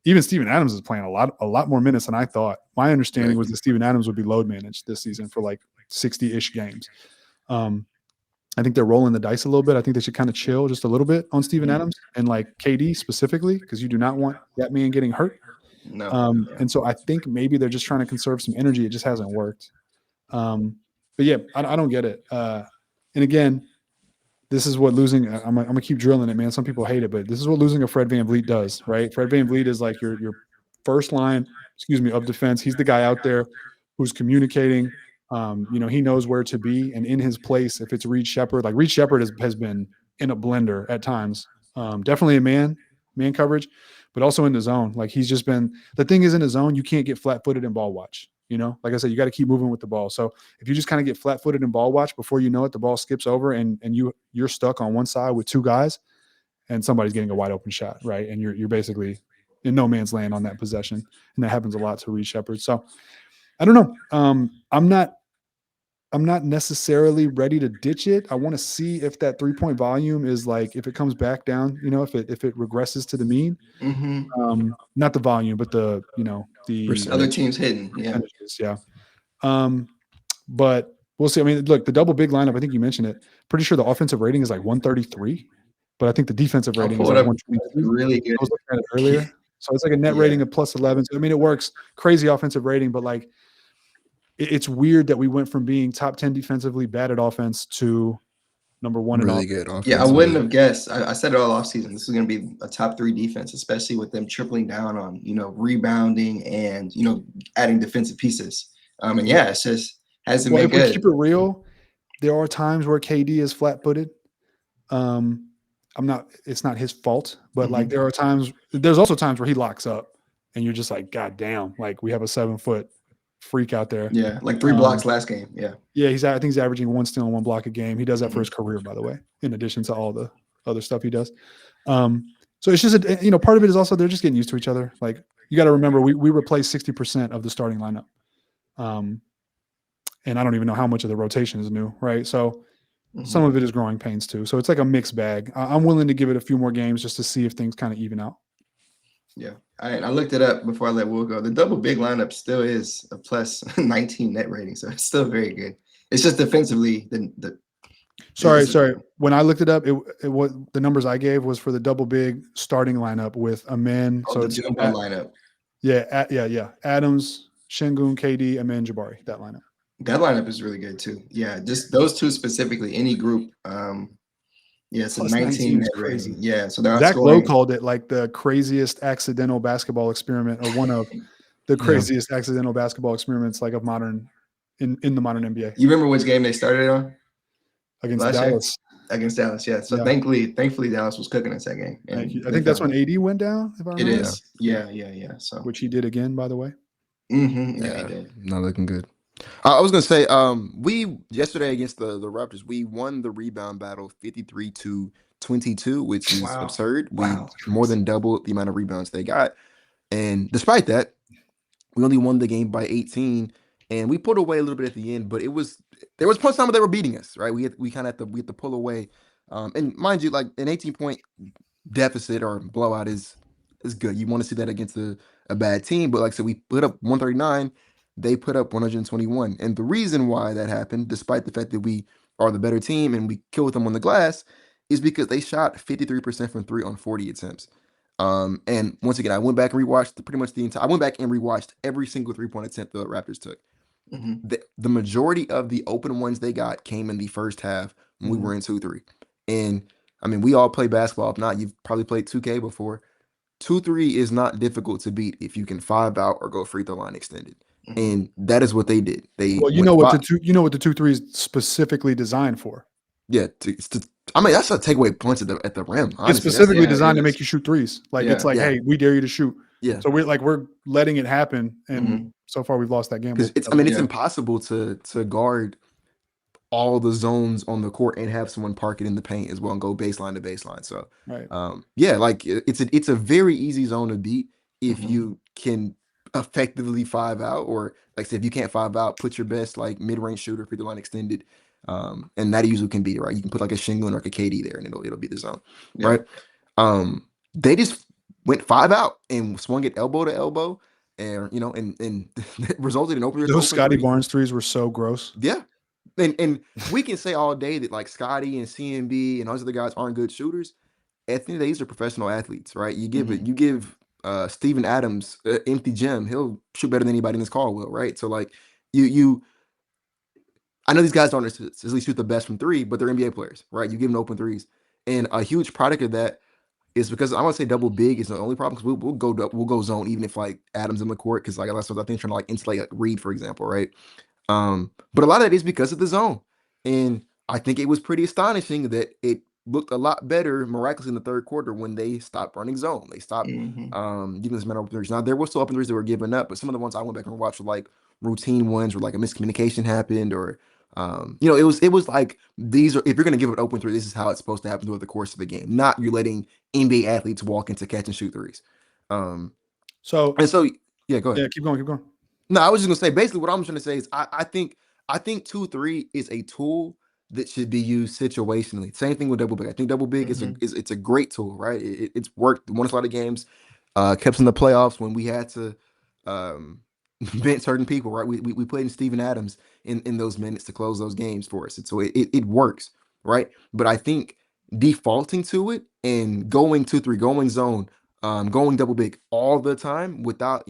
Speaker 3: Even Steven Adams is playing a lot more minutes than I thought. My understanding was that Steven Adams would be load managed this season for like 60-ish games. I think they're rolling the dice a little bit. I think they should kind of chill just a little bit on Steven Adams and like KD specifically, because you do not want that man getting hurt.
Speaker 1: No.
Speaker 3: And so I think maybe they're just trying to conserve some energy. It just hasn't worked. But yeah, I don't get it. And again, this is what losing. I'm gonna keep drilling it, man. Some people hate it, but this is what losing a Fred VanVleet does, right? Fred VanVleet is like your first line, of defense. He's the guy out there who's communicating. He knows where to be, and in his place, if it's Reed Sheppard, like Reed Sheppard has been in a blender at times. Definitely a man coverage, but also in the zone. Like he's just been. The thing is, in the zone, you can't get flat-footed in ball watch. Like I said, you got to keep moving with the ball. So if you just kind of get flat-footed in ball watch, before you know it, the ball skips over, and you're stuck on one side with two guys, and somebody's getting a wide open shot, right? And you're basically in no man's land on that possession, and that happens a lot to Reed Sheppard. So I don't know. I'm not necessarily ready to ditch it. I want to see if that 3-point volume is like, if it comes back down, if it regresses to the mean. Not the volume, but the
Speaker 1: other teams hitting.
Speaker 3: Yeah. But we'll see. I mean, look, the double big lineup, I think you mentioned it. Pretty sure the offensive rating is like 133, but I think the defensive rating is like 122.
Speaker 1: Really good.
Speaker 3: I was looking at it earlier. So it's like a net rating of +11. So, I mean, it works. Crazy offensive rating, but like it's weird that we went from being top 10 defensively, bad at offense, to number one in
Speaker 2: Really
Speaker 3: offense.
Speaker 2: good offense.
Speaker 1: Yeah, I wouldn't have guessed. I said it all offseason. This is going to be a top 3 defense, especially with them tripling down on, rebounding and, adding defensive pieces. And yeah, it's just hasn't been
Speaker 3: If we
Speaker 1: good.
Speaker 3: keep it real, there are times where KD is flat-footed. It's not his fault, but like there's also times where he locks up and you're just like, God damn, like we have a 7-foot freak out there.
Speaker 1: Yeah, like 3 blocks last game. Yeah.
Speaker 3: Yeah, I think he's averaging 1 steal and 1 block a game. He does that for his career, by the way, in addition to all the other stuff he does. So it's just, part of it is also they're just getting used to each other. Like you got to remember, we replaced 60% of the starting lineup. And I don't even know how much of the rotation is new, right? So some of it is growing pains too. So it's like a mixed bag. I'm willing to give it a few more games just to see if things kind of even out.
Speaker 1: Yeah. I looked it up before I let Will go. The double big lineup still is a plus 19 net rating, so it's still very good. It's just defensively.
Speaker 3: Sorry. When I looked it up, it was the numbers I gave was for the double big starting lineup with Amen.
Speaker 1: So the 2-1 lineup.
Speaker 3: Yeah. Adams, Şengün, KD, Amen, Jabari. That lineup.
Speaker 1: That lineup is really good too. Yeah, just those two specifically. Any group. It's a 19 net
Speaker 3: crazy.
Speaker 1: rating. Yeah, so they're
Speaker 3: Zach Lowe called it like the craziest accidental basketball experiment, or one of the craziest accidental basketball experiments like of modern in the modern NBA.
Speaker 1: You remember which game they started on?
Speaker 3: Against Dallas.
Speaker 1: Against Dallas, yeah. So thankfully Dallas was cooking us that game.
Speaker 3: I think that's when AD went down. If I remember.
Speaker 1: It is. Yeah. So
Speaker 3: which he did again, by the way.
Speaker 1: Yeah, he did.
Speaker 2: Not looking good. I was gonna say, we yesterday against the Raptors, we won the rebound battle 53-22, which is absurd. We more than doubled the amount of rebounds they got, and despite that, we only won the game by 18, and we pulled away a little bit at the end. But there was points time where they were beating us, right? We had to pull away, and mind you, like an 18-point deficit or blowout is good. You want to see that against a bad team, but like I said, we put up 139. They put up 121. And the reason why that happened, despite the fact that we are the better team and we killed them on the glass, is because they shot 53% from 3 on 40 attempts. And once again, I went back and rewatched every single 3-point attempt the Raptors took. The majority of the open ones they got came in the first half when we were in 2-3. And I mean, we all play basketball. If not, you've probably played 2K before. 2-3 is not difficult to beat if you can 5 out or go free throw line extended. And that is what they did.
Speaker 3: You know what the 2-3 is specifically designed for.
Speaker 2: Yeah, I mean that's a takeaway points at the rim. Honestly.
Speaker 3: It's specifically designed to make you shoot threes. Like it's like, hey, we dare you to shoot.
Speaker 2: Yeah.
Speaker 3: So we're letting it happen, and so far we've lost that game.
Speaker 2: It's impossible to guard all the zones on the court and have someone park it in the paint as well and go baseline to baseline. So like it's a very easy zone to beat if you can effectively 5 out, or like I said, if you can't 5 out, put your best like mid-range shooter, free throw line extended, and that usually can beat it, right? You can put like a Şengün or like a KD there, and it'll be the zone, right? They just went 5 out and swung it elbow to elbow, and and resulted in open.
Speaker 3: Those Scotty Barnes threes were so gross.
Speaker 2: Yeah, and we can say all day that like Scotty and CMB and those other guys aren't good shooters. At the end of the day, these are professional athletes, right? You give Steven Adams empty gym, he'll shoot better than anybody in this call will, right? So like I know these guys don't necessarily shoot the best from 3, but they're NBA players, right? You give them open threes, and a huge product of that is because I want to say double big is the only problem, because we'll go zone even if like Adams in the court, because like that's what I think trying to like insulate like Reed, for example, right? But a lot of that is because of the zone, and I think it was pretty astonishing that it looked a lot better miraculously in the third quarter when they stopped running zone. They stopped giving this amount of open threes. Now there were still open threes that were given up, but some of the ones I went back and watched were like routine ones where like a miscommunication happened, or it was like these are, if you're gonna give an open 3, this is how it's supposed to happen throughout the course of the game. Not you're letting NBA athletes walk into catch and shoot threes. Go ahead.
Speaker 3: Yeah, keep going.
Speaker 2: No, I was just gonna say basically what I'm trying to say is I think 2-3 is a tool that should be used situationally. Same thing with double big. I think double big is it's a great tool, right? It's worked. Won us a lot of games. Kept us in the playoffs when we had to bench certain people, right? We played in Steven Adams in those minutes to close those games for us, and so it works, right? But I think defaulting to it and going 2-3, going zone, going double big all the time without,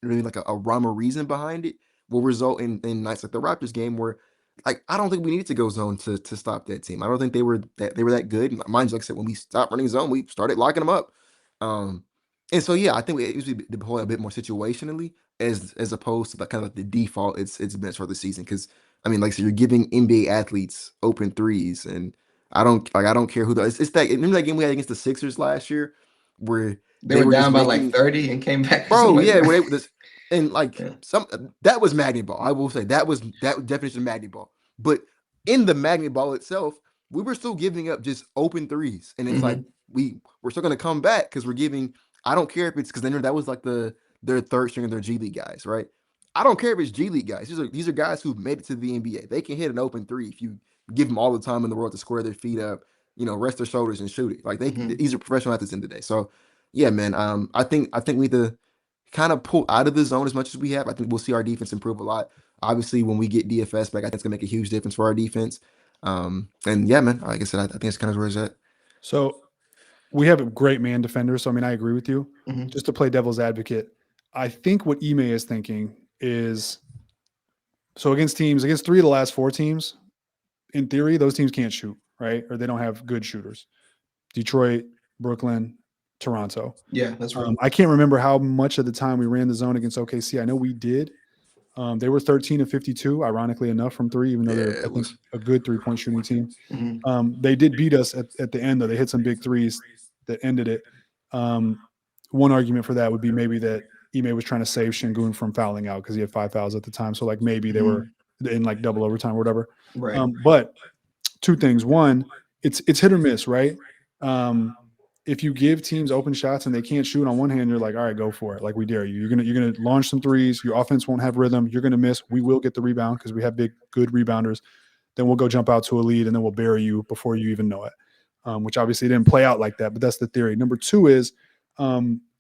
Speaker 2: really like a rhyme or reason behind it will result in nights like the Raptors game where like I don't think we needed to go zone to stop that team. I don't think they were that good. Mind you, like I said, when we stopped running zone, we started locking them up. And so yeah, I think it usually deploy a bit more situationally as opposed to like kind of like the default it's been for the season. Because I mean, like I said, you're giving NBA athletes open threes, and I don't care who it's that. Remember that game we had against the Sixers last year where
Speaker 1: They
Speaker 2: they
Speaker 1: were
Speaker 2: were just
Speaker 1: down by like
Speaker 2: making
Speaker 1: 30 and came back or
Speaker 2: bro,
Speaker 1: something
Speaker 2: yeah,
Speaker 1: like
Speaker 2: where
Speaker 1: that.
Speaker 2: they this and like
Speaker 1: Yeah.
Speaker 2: some that was magnet ball. I will say that was that definition of magnet ball. But in the magnet ball itself, we were still giving up just open threes, and it's like we're still gonna come back because we're giving. I don't care if it's because that was like their third string of their G League guys, right? I don't care if it's G League guys. These are guys who've made it to the NBA. They can hit an open three if you give them all the time in the world to square their feet up, rest their shoulders and shoot it. Like these are professional athletes in the day. So yeah, man. I think we need to kind of pull out of the zone as much as we have. I think we'll see our defense improve a lot. Obviously, when we get DFS back, I think it's gonna make a huge difference for our defense. And yeah, man, like I said, I think it's kind of where it's at.
Speaker 3: So we have a great man defender. So I mean, I agree with you. Just to play devil's advocate, I think what Ime is thinking is so against three of the last four teams, in theory, those teams can't shoot, right? Or they don't have good shooters. Detroit, Brooklyn, Toronto.
Speaker 1: Yeah, that's right.
Speaker 3: I can't remember how much of the time we ran the zone against OKC. I know we did. They were 13 of 52, ironically enough, from three, even though they're, I think, a good three-point shooting team. They did beat us at the end, though. They hit some big threes that ended it. One argument for that would be maybe that Ime was trying to save Şengün from fouling out because he had 5 fouls at the time. So, like, maybe they were in, like, double overtime or whatever.
Speaker 1: Right.
Speaker 3: But two things. One, it's hit or miss, right? If you give teams open shots and they can't shoot on one hand, you're like, all right, go for it. Like we dare you. You're gonna launch some threes. Your offense won't have rhythm. You're gonna miss. We will get the rebound because we have good rebounders. Then we'll go jump out to a lead and then we'll bury you before you even know it. Which obviously didn't play out like that, but that's the theory. Number two is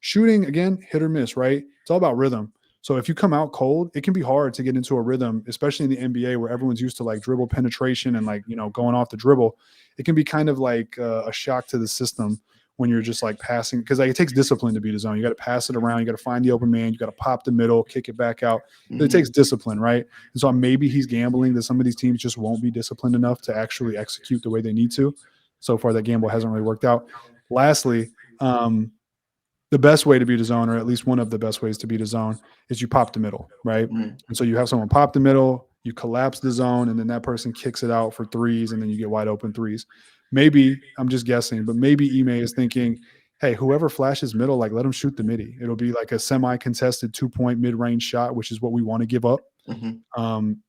Speaker 3: shooting, again, hit or miss, right? It's all about rhythm. So if you come out cold, it can be hard to get into a rhythm, especially in the NBA where everyone's used to like dribble penetration and like, going off the dribble. It can be kind of like a shock to the system when you're just like passing, because like it takes discipline to beat a zone. You got to pass it around. You got to find the open man. You got to pop the middle, kick it back out. It takes discipline, right? And so maybe he's gambling that some of these teams just won't be disciplined enough to actually execute the way they need to. So far, that gamble hasn't really worked out. Lastly, the best way to beat a zone, or at least one of the best ways to beat a zone, is you pop the middle, right? And so you have someone pop the middle, you collapse the zone, and then that person kicks it out for threes, and then you get wide open threes. Maybe, I'm just guessing, but maybe Ime is thinking, hey, whoever flashes middle, like let them shoot the midi. It'll be like a semi-contested 2-point mid-range shot, which is what we want to give up. And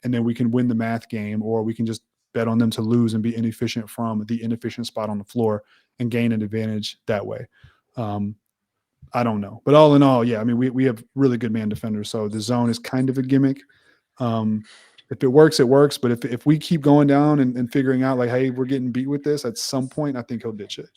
Speaker 3: then we can win the math game, or we can just bet on them to lose and be inefficient from the inefficient spot on the floor and gain an advantage that way. I don't know. But all in all, yeah, I mean, we have really good man defenders. So the zone is kind of a gimmick. If it works, it works. But if we keep going down and figuring out like, hey, we're getting beat with this, at some point, I think he'll ditch it.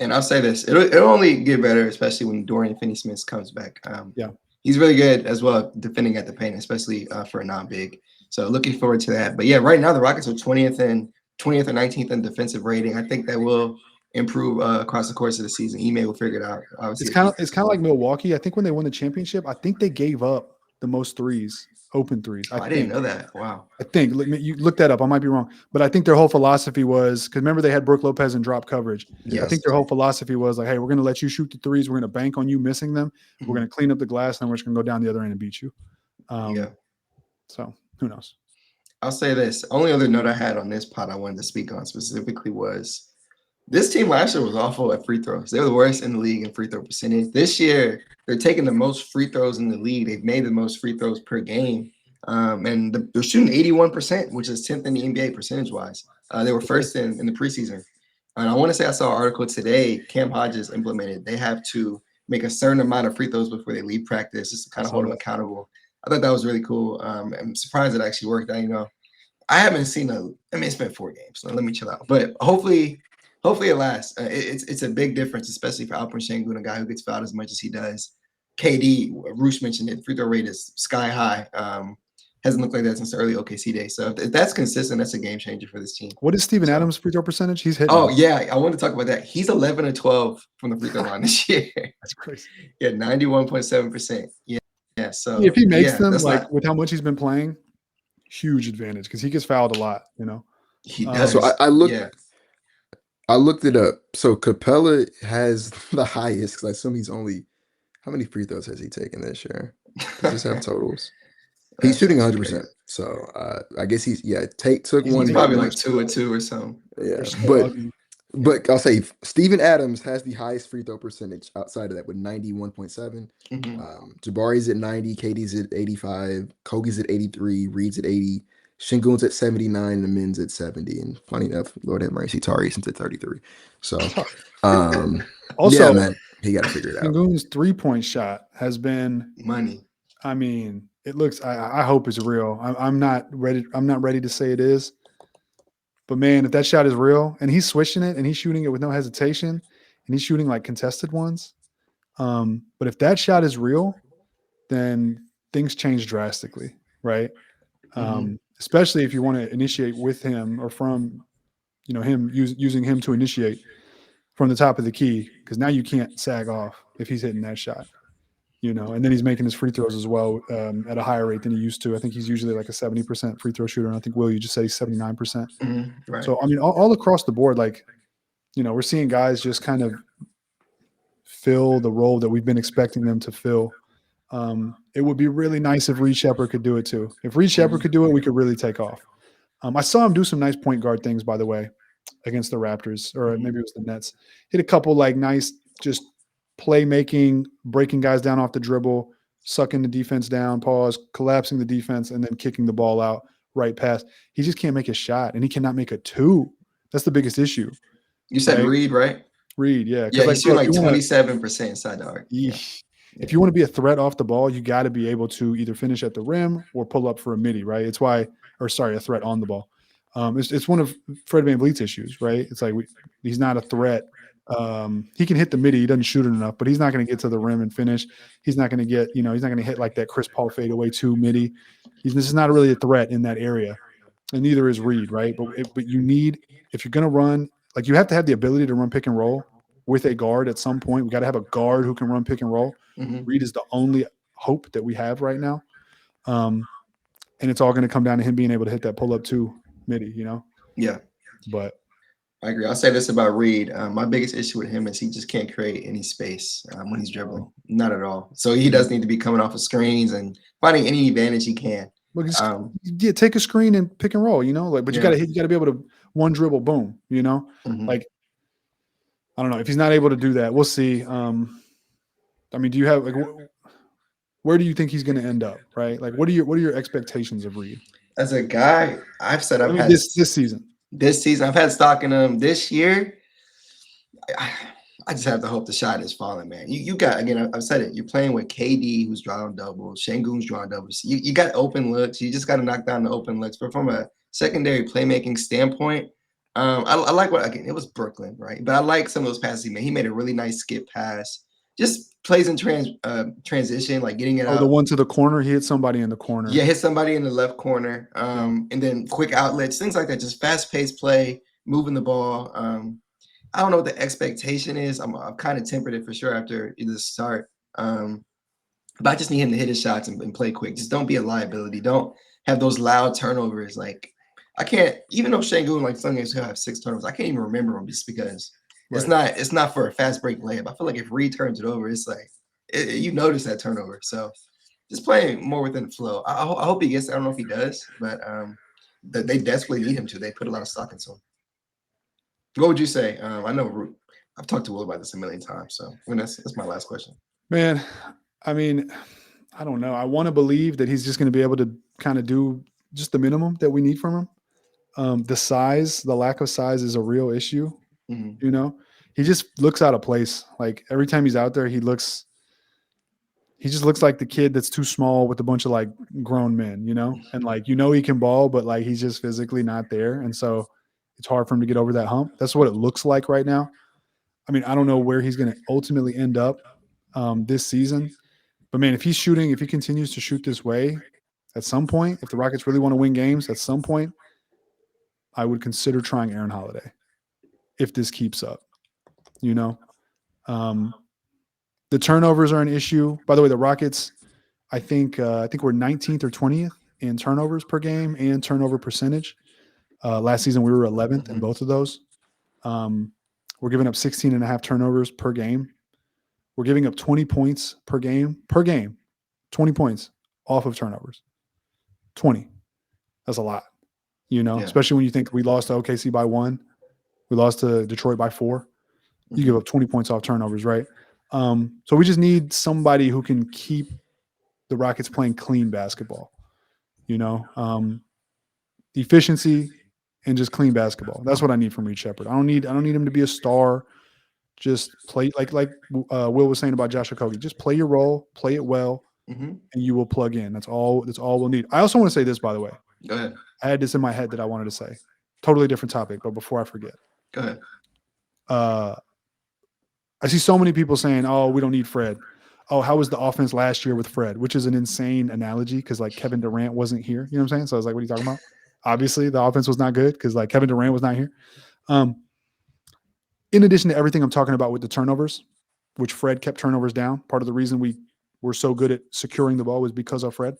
Speaker 1: And I'll say this, it'll only get better, especially when Durant Finney-Smith comes back.
Speaker 3: Yeah.
Speaker 1: He's really good as well defending at the paint, especially for a non-big. So looking forward to that. But yeah, right now the Rockets are 20th or 19th in defensive rating. I think that will improve across the course of the season. Ime will figure it out. Obviously,
Speaker 3: it's kind of like Milwaukee. I think when they won the championship, I think they gave up the most threes, open threes.
Speaker 1: I didn't know that. Wow.
Speaker 3: I think you look that up. I might be wrong, but I think their whole philosophy was, because remember they had Brook Lopez in drop coverage.
Speaker 1: Yes.
Speaker 3: I think their whole philosophy was like, hey, we're going to let you shoot the threes. We're going to bank on you missing them. We're going to clean up the glass, and we're just going to go down the other end and beat you. So who knows?
Speaker 1: I'll say this. Only other note I had on this pod I wanted to speak on specifically was this team last year was awful at free throws. They were the worst in the league in free throw percentage. This year, they're taking the most free throws in the league. They've made the most free throws per game. And they're shooting 81%, which is 10th in the NBA percentage-wise. They were first in the preseason. And I want to say I saw an article today, Cam Hodges implemented. They have to make a certain amount of free throws before they leave practice just to kind of hold them accountable. I thought that was really cool. I'm surprised it actually worked. I haven't seen it's been 4 games, so let me chill out. But hopefully it lasts. It's a big difference, especially for Alperen Şengün, a guy who gets fouled as much as he does. KD, Roosh mentioned it, free throw rate is sky high. Hasn't looked like that since the early OKC days. So if that's consistent, that's a game changer for this team.
Speaker 3: What is Steven Adams' free throw percentage? He's hitting.
Speaker 1: Oh, yeah. I want to talk about that. He's 11 of 12 from the free throw line this year.
Speaker 3: That's crazy.
Speaker 1: Yeah, 91.7%. Yeah. Yeah. So
Speaker 3: if he makes them,
Speaker 1: like
Speaker 3: with how much he's been playing, huge advantage because he gets fouled a lot,
Speaker 1: He does.
Speaker 2: So I looked it up. So Capella has the highest because I assume he's only how many free throws has he taken this year? Does this have totals? He's shooting 100%. So I guess he's took one.
Speaker 1: He's probably like 2 or 2 or something.
Speaker 2: Yeah, but I'll say Steven Adams has the highest free throw percentage outside of that with 91.7. Jabari's at 90, KD's at 85, Okogie's at 83, Reed's at 80, Şengün's at 79, and the men's at 70. And funny enough, Lord have mercy, Tari's at 33. So
Speaker 3: also,
Speaker 2: yeah, man, he got to figure it out.
Speaker 3: Sengun's 3-point shot has been
Speaker 1: money.
Speaker 3: I mean, it looks. I hope it's real. I'm not ready. I'm not ready to say it is. But man, if that shot is real and he's switching it and he's shooting it with no hesitation and he's shooting like contested ones. But if that shot is real, then things change drastically, right? Especially if you want to initiate with him or from, him using him to initiate from the top of the key, because now you can't sag off if he's hitting that shot. And then he's making his free throws as well at a higher rate than he used to. I think he's usually like a 70% free throw shooter. And I think, Will, you just said he's 79%.
Speaker 1: Right.
Speaker 3: So, I mean, all across the board, we're seeing guys just kind of fill the role that we've been expecting them to fill. It would be really nice if Reed Sheppard could do it too. If Reed Sheppard could do it, we could really take off. I saw him do some nice point guard things, by the way, against the Raptors, or maybe it was the Nets. Hit a couple nice just playmaking, breaking guys down off the dribble, sucking the defense down, pause, collapsing the defense, and then kicking the ball out right past. He just can't make a shot, and he cannot make a 2. That's the biggest issue.
Speaker 1: You said Reed, right?
Speaker 3: Reed, yeah.
Speaker 1: Yeah, he's shooting 27% inside the arc.
Speaker 3: Yeah. If you want to be a threat off the ball, you got to be able to either finish at the rim or pull up for a midi, right? It's why, a threat on the ball. It's one of Fred VanVleet's issues, right? It's like he's not a threat. He can hit the midi. He doesn't shoot it enough, but he's not going to get to the rim and finish. He's not going to get, he's not going to hit like that Chris Paul fadeaway 2 midi. This is not really a threat in that area, and neither is Reed, right? But you need, if you're going to run, you have to have the ability to run pick and roll with a guard at some point. We got to have a guard who can run pick and roll. Reed is the only hope that we have right now, and it's all going to come down to him being able to hit that pull up 2 midi,
Speaker 1: Yeah,
Speaker 3: but.
Speaker 1: I agree. I'll say this about Reed. My biggest issue with him is he just can't create any space when he's dribbling. Not at all. So he does need to be coming off of screens and finding any advantage he can.
Speaker 3: Take a screen and pick and roll, but you got to be able to one dribble, boom, I don't know. If he's not able to do that, we'll see. Do you have where do you think he's going to end up, right? What are your expectations of Reed?
Speaker 1: As a guy, I've said I've had
Speaker 3: this season.
Speaker 1: This season, I've had stock in him. This year, I just have to hope the shot is falling, man. You got, again, I've said it. You're playing with KD, who's drawing doubles. Şengün's drawing doubles. You got open looks. You just got to knock down the open looks. But from a secondary playmaking standpoint, I like it was Brooklyn, right? But I like some of those passes he made. He made a really nice skip pass. Just plays in transition, getting it out.
Speaker 3: The one to the corner, he hit somebody in the corner.
Speaker 1: Yeah, hit somebody in the left corner. And then quick outlets, things like that. Just fast-paced play, moving the ball. I don't know what the expectation is. I'm kind of tempered it for sure after the start. But I just need him to hit his shots and play quick. Just don't be a liability. Don't have those loud turnovers. I can't, even though Şengün, some games he'll have 6 turnovers, I can't even remember them just because it's not for a fast break layup. I feel like if Reed turns it over, it's you notice that turnover. So just playing more within the flow. I hope he gets it. I don't know if he does, but they desperately need him to. They put a lot of stock into him. What would you say? I know I've talked to Will about this a million times, so that's my last question.
Speaker 3: Man, I don't know. I want to believe that he's just going to be able to kind of do just the minimum that we need from him. The lack of size is a real issue. He just looks out of place. Every time he's out there, he just looks like the kid that's too small with a bunch of grown men, and he can ball, but he's just physically not there. And so it's hard for him to get over that hump. That's what it looks like right now. I don't know where he's going to ultimately end up this season, but man, if he continues to shoot this way, At some point, if the Rockets really want to win games, at some point, I would consider trying Aaron Holiday if this keeps up. You know, the turnovers are an issue. By the way, the Rockets, I think we're 19th or 20th in turnovers per game and turnover percentage. Last season, we were 11th in both of those. We're giving up 16 and a half turnovers per game. We're giving up 20 points per game, 20 points off of turnovers. 20. That's a lot, you know, especially when you think we lost to OKC by 1. We lost to Detroit by 4. You give up 20 points off turnovers, right? So we just need somebody who can keep the Rockets playing clean basketball, you know, efficiency and just clean basketball. That's what I need from Reed Sheppard. I don't need him to be a star. Just play like Will was saying about Josh Okogie. Just play your role, play it well, and you will plug in. That's all we'll need. I also want to say this, by the way.
Speaker 1: Go ahead.
Speaker 3: I had this in my head that I wanted to say. Totally different topic, but before I forget.
Speaker 1: Go ahead.
Speaker 3: I see so many people saying, oh, we don't need Fred. Oh, how was the offense last year with Fred? Which is an insane analogy because like Kevin Durant wasn't here. You know what I'm saying? So I was like, what are you talking about? Obviously, the offense was not good because like Kevin Durant was not here. In addition to everything I'm talking about with the turnovers, which Fred kept turnovers down, part of the reason we were so good at securing the ball was because of Fred.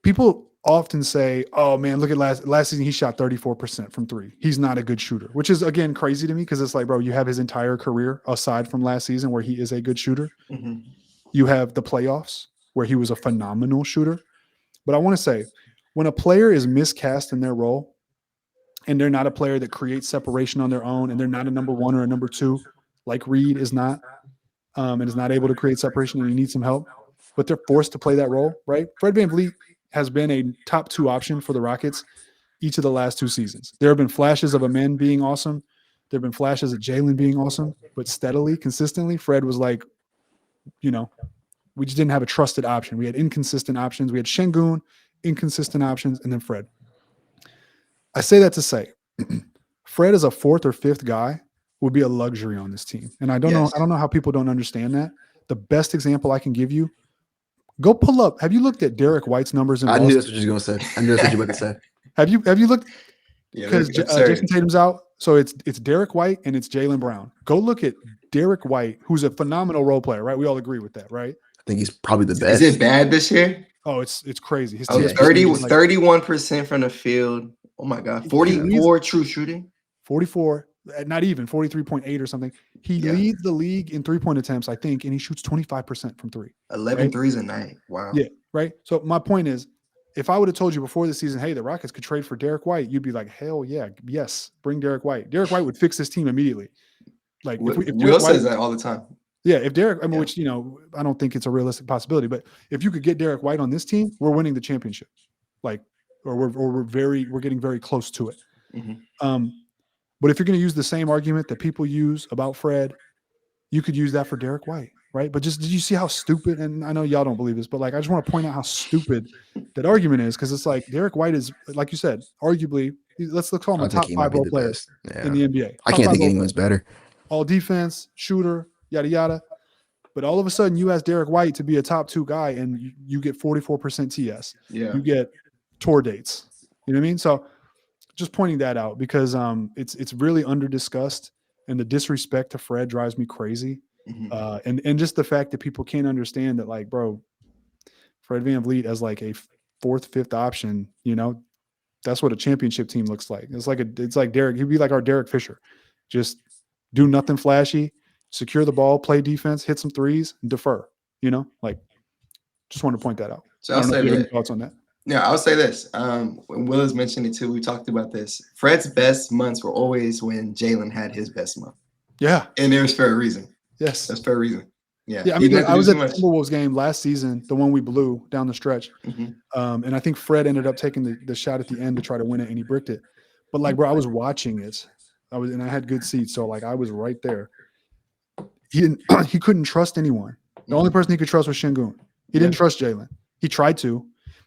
Speaker 3: People often say, oh, man, look at last season, he shot 34% from 3. He's not a good shooter, which is, again, crazy to me because it's like, bro, you have his entire career aside from last season where he is a good shooter. You have the playoffs where he was a phenomenal shooter. But I want to say, when a player is miscast in their role, and they're not a player that creates separation on their own, and they're not a number 1 or a number 2, like Reed is not, and is not able to create separation, and he needs some help, but they're forced to play that role, right? Fred VanVleet has been a top 2 option for the Rockets each of the last 2 seasons. There have been flashes of Amen being awesome. There have been flashes of Jalen being awesome, but steadily, consistently, Fred was like, you know, we just didn't have a trusted option. We had inconsistent options. We had Şengün, inconsistent options, and then Fred. I say that to say, Fred as a 4th or 5th guy would be a luxury on this team. And I don't know how people don't understand that. The best example I can give you, go pull up. Have you looked at Derek White's numbers in Boston?
Speaker 2: I knew that's what you were going to say. I knew that's what you were about to say.
Speaker 3: Have you looked?
Speaker 1: Yeah,
Speaker 3: because Jason Tatum's out. So it's Derek White and it's Jaylen Brown. Go look at Derek White, who's a phenomenal role player, right? We all agree with that, right?
Speaker 2: I think he's probably the best.
Speaker 1: Is it bad this year?
Speaker 3: Oh, it's crazy. His
Speaker 1: 31% from the field. Oh my God. 44 true shooting.
Speaker 3: 44, not even 43.8 or something. He leads the league in 3-point attempts, I think, and he shoots 25% from 3.
Speaker 1: 11 threes a night. Wow.
Speaker 3: Yeah, right. So my point is, if I would have told you before the season, hey, the Rockets could trade for Derek White, you'd be like, hell yeah, yes, bring Derek White. Derek White would fix this team immediately. Like if
Speaker 1: Will says that all the time.
Speaker 3: Yeah, if Derek, I mean, which, you know, I don't think it's a realistic possibility, but if you could get Derek White on this team, we're winning the championship. Like, or we're getting very close to it. But if you're going to use the same argument that people use about Fred, you could use that for Derek White, right? But just, did you see how stupid, and I know y'all don't believe this, but like, I just want to point out how stupid that argument is, because it's like Derek White is, like you said, arguably, let's call him a top 5 role player in the NBA.
Speaker 2: I can't think anyone's better.
Speaker 3: All defense, shooter, yada, yada. But all of a sudden, you ask Derek White to be a top 2 guy, and you get 44% TS.
Speaker 1: Yeah.
Speaker 3: You get tour dates. You know what I mean? So just pointing that out, because it's really under discussed, and the disrespect to Fred drives me crazy. And just the fact that people can't understand that, like, bro, Fred VanVleet as like a 4th, 5th option, you know, that's what a championship team looks like. It's like Derek, he'd be like our Derek Fisher. Just do nothing flashy, secure the ball, play defense, hit some threes, and defer. You know, like, just want to point that out.
Speaker 1: So I'll say
Speaker 3: any thoughts on that.
Speaker 1: Yeah, I'll say this. When Will has mentioned it too, we talked about this. Fred's best months were always when Jalen had his best month.
Speaker 3: Yeah.
Speaker 1: And there's fair reason.
Speaker 3: Yes.
Speaker 1: That's fair reason. Yeah.
Speaker 3: Yeah. I mean, I was at the Timberwolves game last season, the one we blew down the stretch. And I think Fred ended up taking the shot at the end to try to win it, and he bricked it. But like, bro, I was watching it. And I had good seats. So like, I was right there. He couldn't trust anyone. The only person he could trust was Şengün. He didn't trust Jalen. He tried to.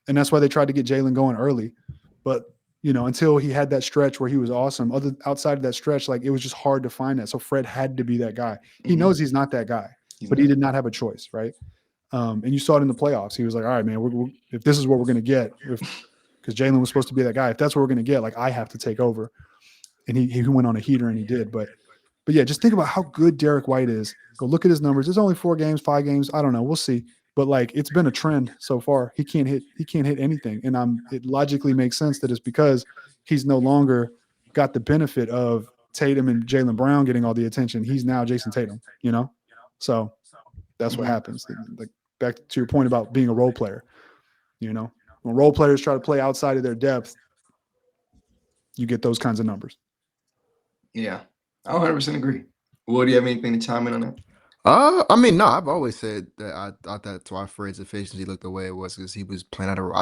Speaker 3: And that's why they tried to get Jalen going early. But, you know, until he had that stretch where he was awesome, outside of that stretch, like, it was just hard to find that. So Fred had to be that guy. He knows he's not that guy, but he did not have a choice, right? And you saw it in the playoffs. He was like, all right, man, if this is what we're going to get, because Jalen was supposed to be that guy, if that's what we're going to get, like I have to take over. And he went on a heater and he did. But yeah, just think about how good Derek White is. Go look at his numbers. There's only 4 games, 5 games. I don't know. We'll see. But like it's been a trend so far. He can't hit anything. And it logically makes sense that it's because he's no longer got the benefit of Tatum and Jaylen Brown getting all the attention. He's now Jason Tatum, you know? So that's what happens. Like back to your point about being a role player, you know, when role players try to play outside of their depth, you get those kinds of numbers.
Speaker 1: Yeah, I 100% agree. Well, do you have anything to chime in on that?
Speaker 2: I mean, no, I've always said that I thought that's why Fred's efficiency looked the way it was because he was playing out of.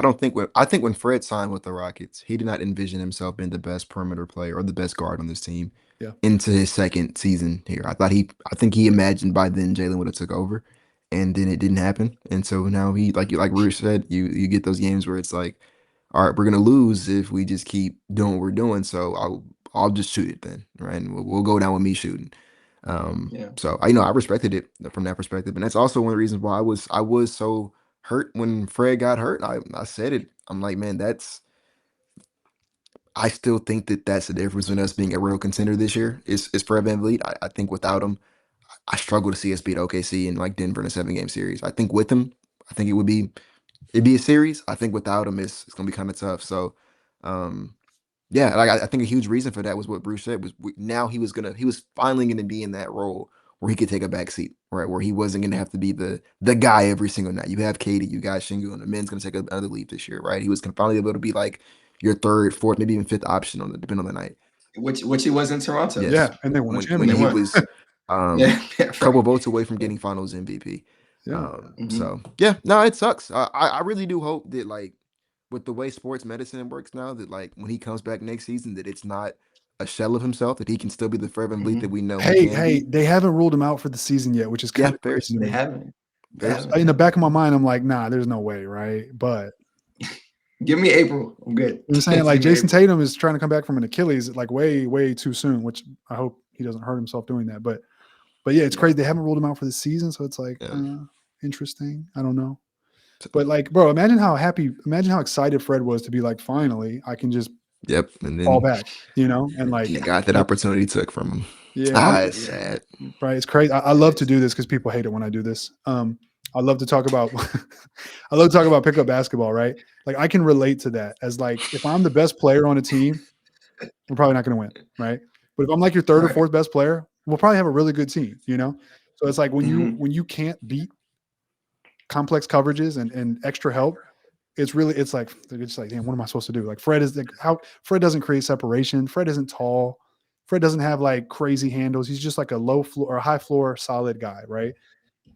Speaker 2: I think when Fred signed with the Rockets, he did not envision himself being the best perimeter player or the best guard on this team.
Speaker 3: Yeah.
Speaker 2: Into his second season here, I think he imagined by then Jalen would have took over, and then it didn't happen, and so now he like Roosh said, you get those games where it's like, all right, we're gonna lose if we just keep doing what we're doing, so I'll just shoot it then, right? And we'll go down with me shooting. So I respected it from that perspective, and that's also one of the reasons why I was so hurt when Fred got hurt. I said it. I'm like, man, I still think that's the difference in us being a real contender this year is Fred VanVleet. I think without him, I struggle to see us beat OKC and like Denver in a 7-game series. I think with him, I think it'd be a series. I think without him, it's gonna be kind of tough. So, yeah, like I think a huge reason for that was what Bruce said was now he was finally gonna be in that role where he could take a back seat, right? Where he wasn't gonna have to be the guy every single night. You have Katie, you got Şengün, the men's gonna take another leap this year, right? He was gonna finally able to be like your 3rd, 4th, maybe even 5th option depending on the night.
Speaker 1: Which he was in Toronto.
Speaker 2: Yes.
Speaker 3: Yeah, and they won
Speaker 2: when he was
Speaker 1: right.
Speaker 2: a couple votes away from getting Finals MVP.
Speaker 3: Yeah.
Speaker 2: So yeah, no, it sucks. I really do hope that like with the way sports medicine works now, that like when he comes back next season, that it's not a shell of himself, that he can still be the Fred VanVleet that we know.
Speaker 3: Hey, they haven't ruled him out for the season yet, which is kind of
Speaker 1: crazy to me. They haven't.
Speaker 3: In the back of my mind, I'm like, nah, there's no way, right? But
Speaker 1: give me April. I'm good.
Speaker 3: I'm saying like Jason Tatum is trying to come back from an Achilles like way, way too soon, which I hope he doesn't hurt himself doing that. But yeah, it's crazy. They haven't ruled him out for the season, so it's like interesting. I don't know. But like, bro, imagine how excited Fred was to be like, finally, I can just
Speaker 2: and then
Speaker 3: fall back, you know, and like
Speaker 2: he got that opportunity took from him.
Speaker 3: Yeah,
Speaker 2: it's sad.
Speaker 3: Right, it's crazy. I love to do this because people hate it when I do this. I love to talk about pickup basketball, right? Like I can relate to that as like if I'm the best player on a team, we're probably not going to win, right? But if I'm like your 3rd or 4th best player, we'll probably have a really good team, you know. So it's like when you can't beat complex coverages and extra help, it's like damn, what am I supposed to do? Like Fred doesn't create separation. Fred isn't tall. Fred doesn't have like crazy handles. He's just like a low floor or high floor solid guy, right?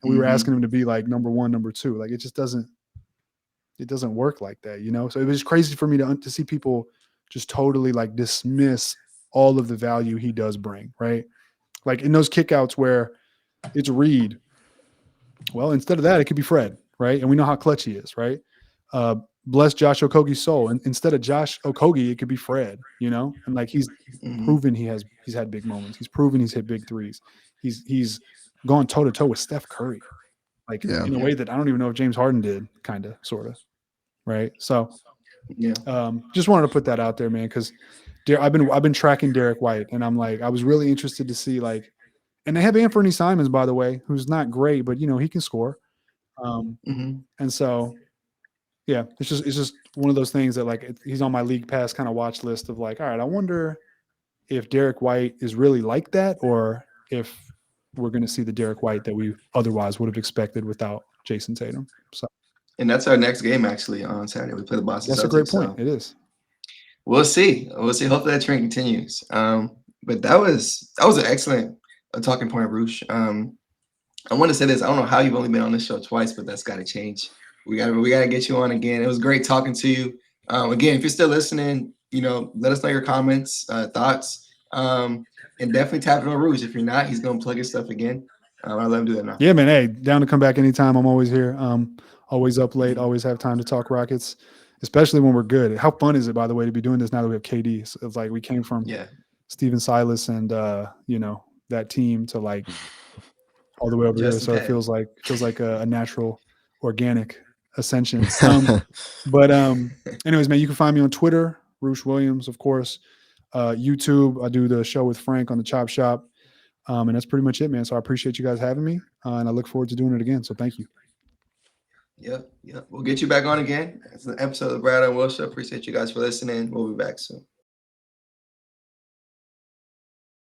Speaker 3: And we were asking him to be like number 1, number 2. Like it just doesn't work like that, you know? So it was crazy for me to see people just totally like dismiss all of the value he does bring, right? Like in those kickouts where it's Reed. Well, instead of that, it could be Fred, right? And we know how clutch he is, right? Bless Josh Okogie's soul. And instead of Josh Okogie, it could be Fred, you know? And like he's proven he's had big moments. He's proven he's hit big threes. He's gone toe-to-toe with Steph Curry. Like in a way that I don't even know if James Harden did, kind of, sort of. Right. So just wanted to put that out there, man, because I've been tracking Derek White, and I'm like, I was really interested to see like, and they have Anthony Simons, by the way, who's not great, but you know, he can score. And so yeah, it's just one of those things that like he's on my league pass kind of watch list of like, all right, I wonder if Derek White is really like that, or if we're going to see the Derek White that we otherwise would have expected without Jason Tatum. So,
Speaker 1: and that's our next game actually on Saturday. We play the Boston Celtics.
Speaker 3: That's a great point. So it is.
Speaker 1: We'll see. Hopefully that trend continues. But that was an excellent talking point, Roosh. I want to say this. I don't know how you've only been on this show twice, but that's got to change. We got to get you on again. It was great talking to you. Again, if you're still listening, you know, let us know your comments, thoughts, and definitely tap it on Roosh. If you're not, he's gonna plug his stuff again. I'll let him do that now.
Speaker 3: Yeah, man. Hey, down to come back anytime. I'm always here. Always up late. Always have time to talk Rockets, especially when we're good. How fun is it, by the way, to be doing this now that we have KD? So it's like we came from Steven Silas and you know, that team to like all the way over here. So it feels like a natural organic ascension. But anyways, man, you can find me on Twitter, Roosh Williams, of course. YouTube, I do the show with Frank on the Chop Shop. And that's pretty much it, man. So I appreciate you guys having me, and I look forward to doing it again. So thank you.
Speaker 1: Yep. We'll get you back on again. It's an episode of the Brad and Will Show. Appreciate you guys for listening. We'll be back soon.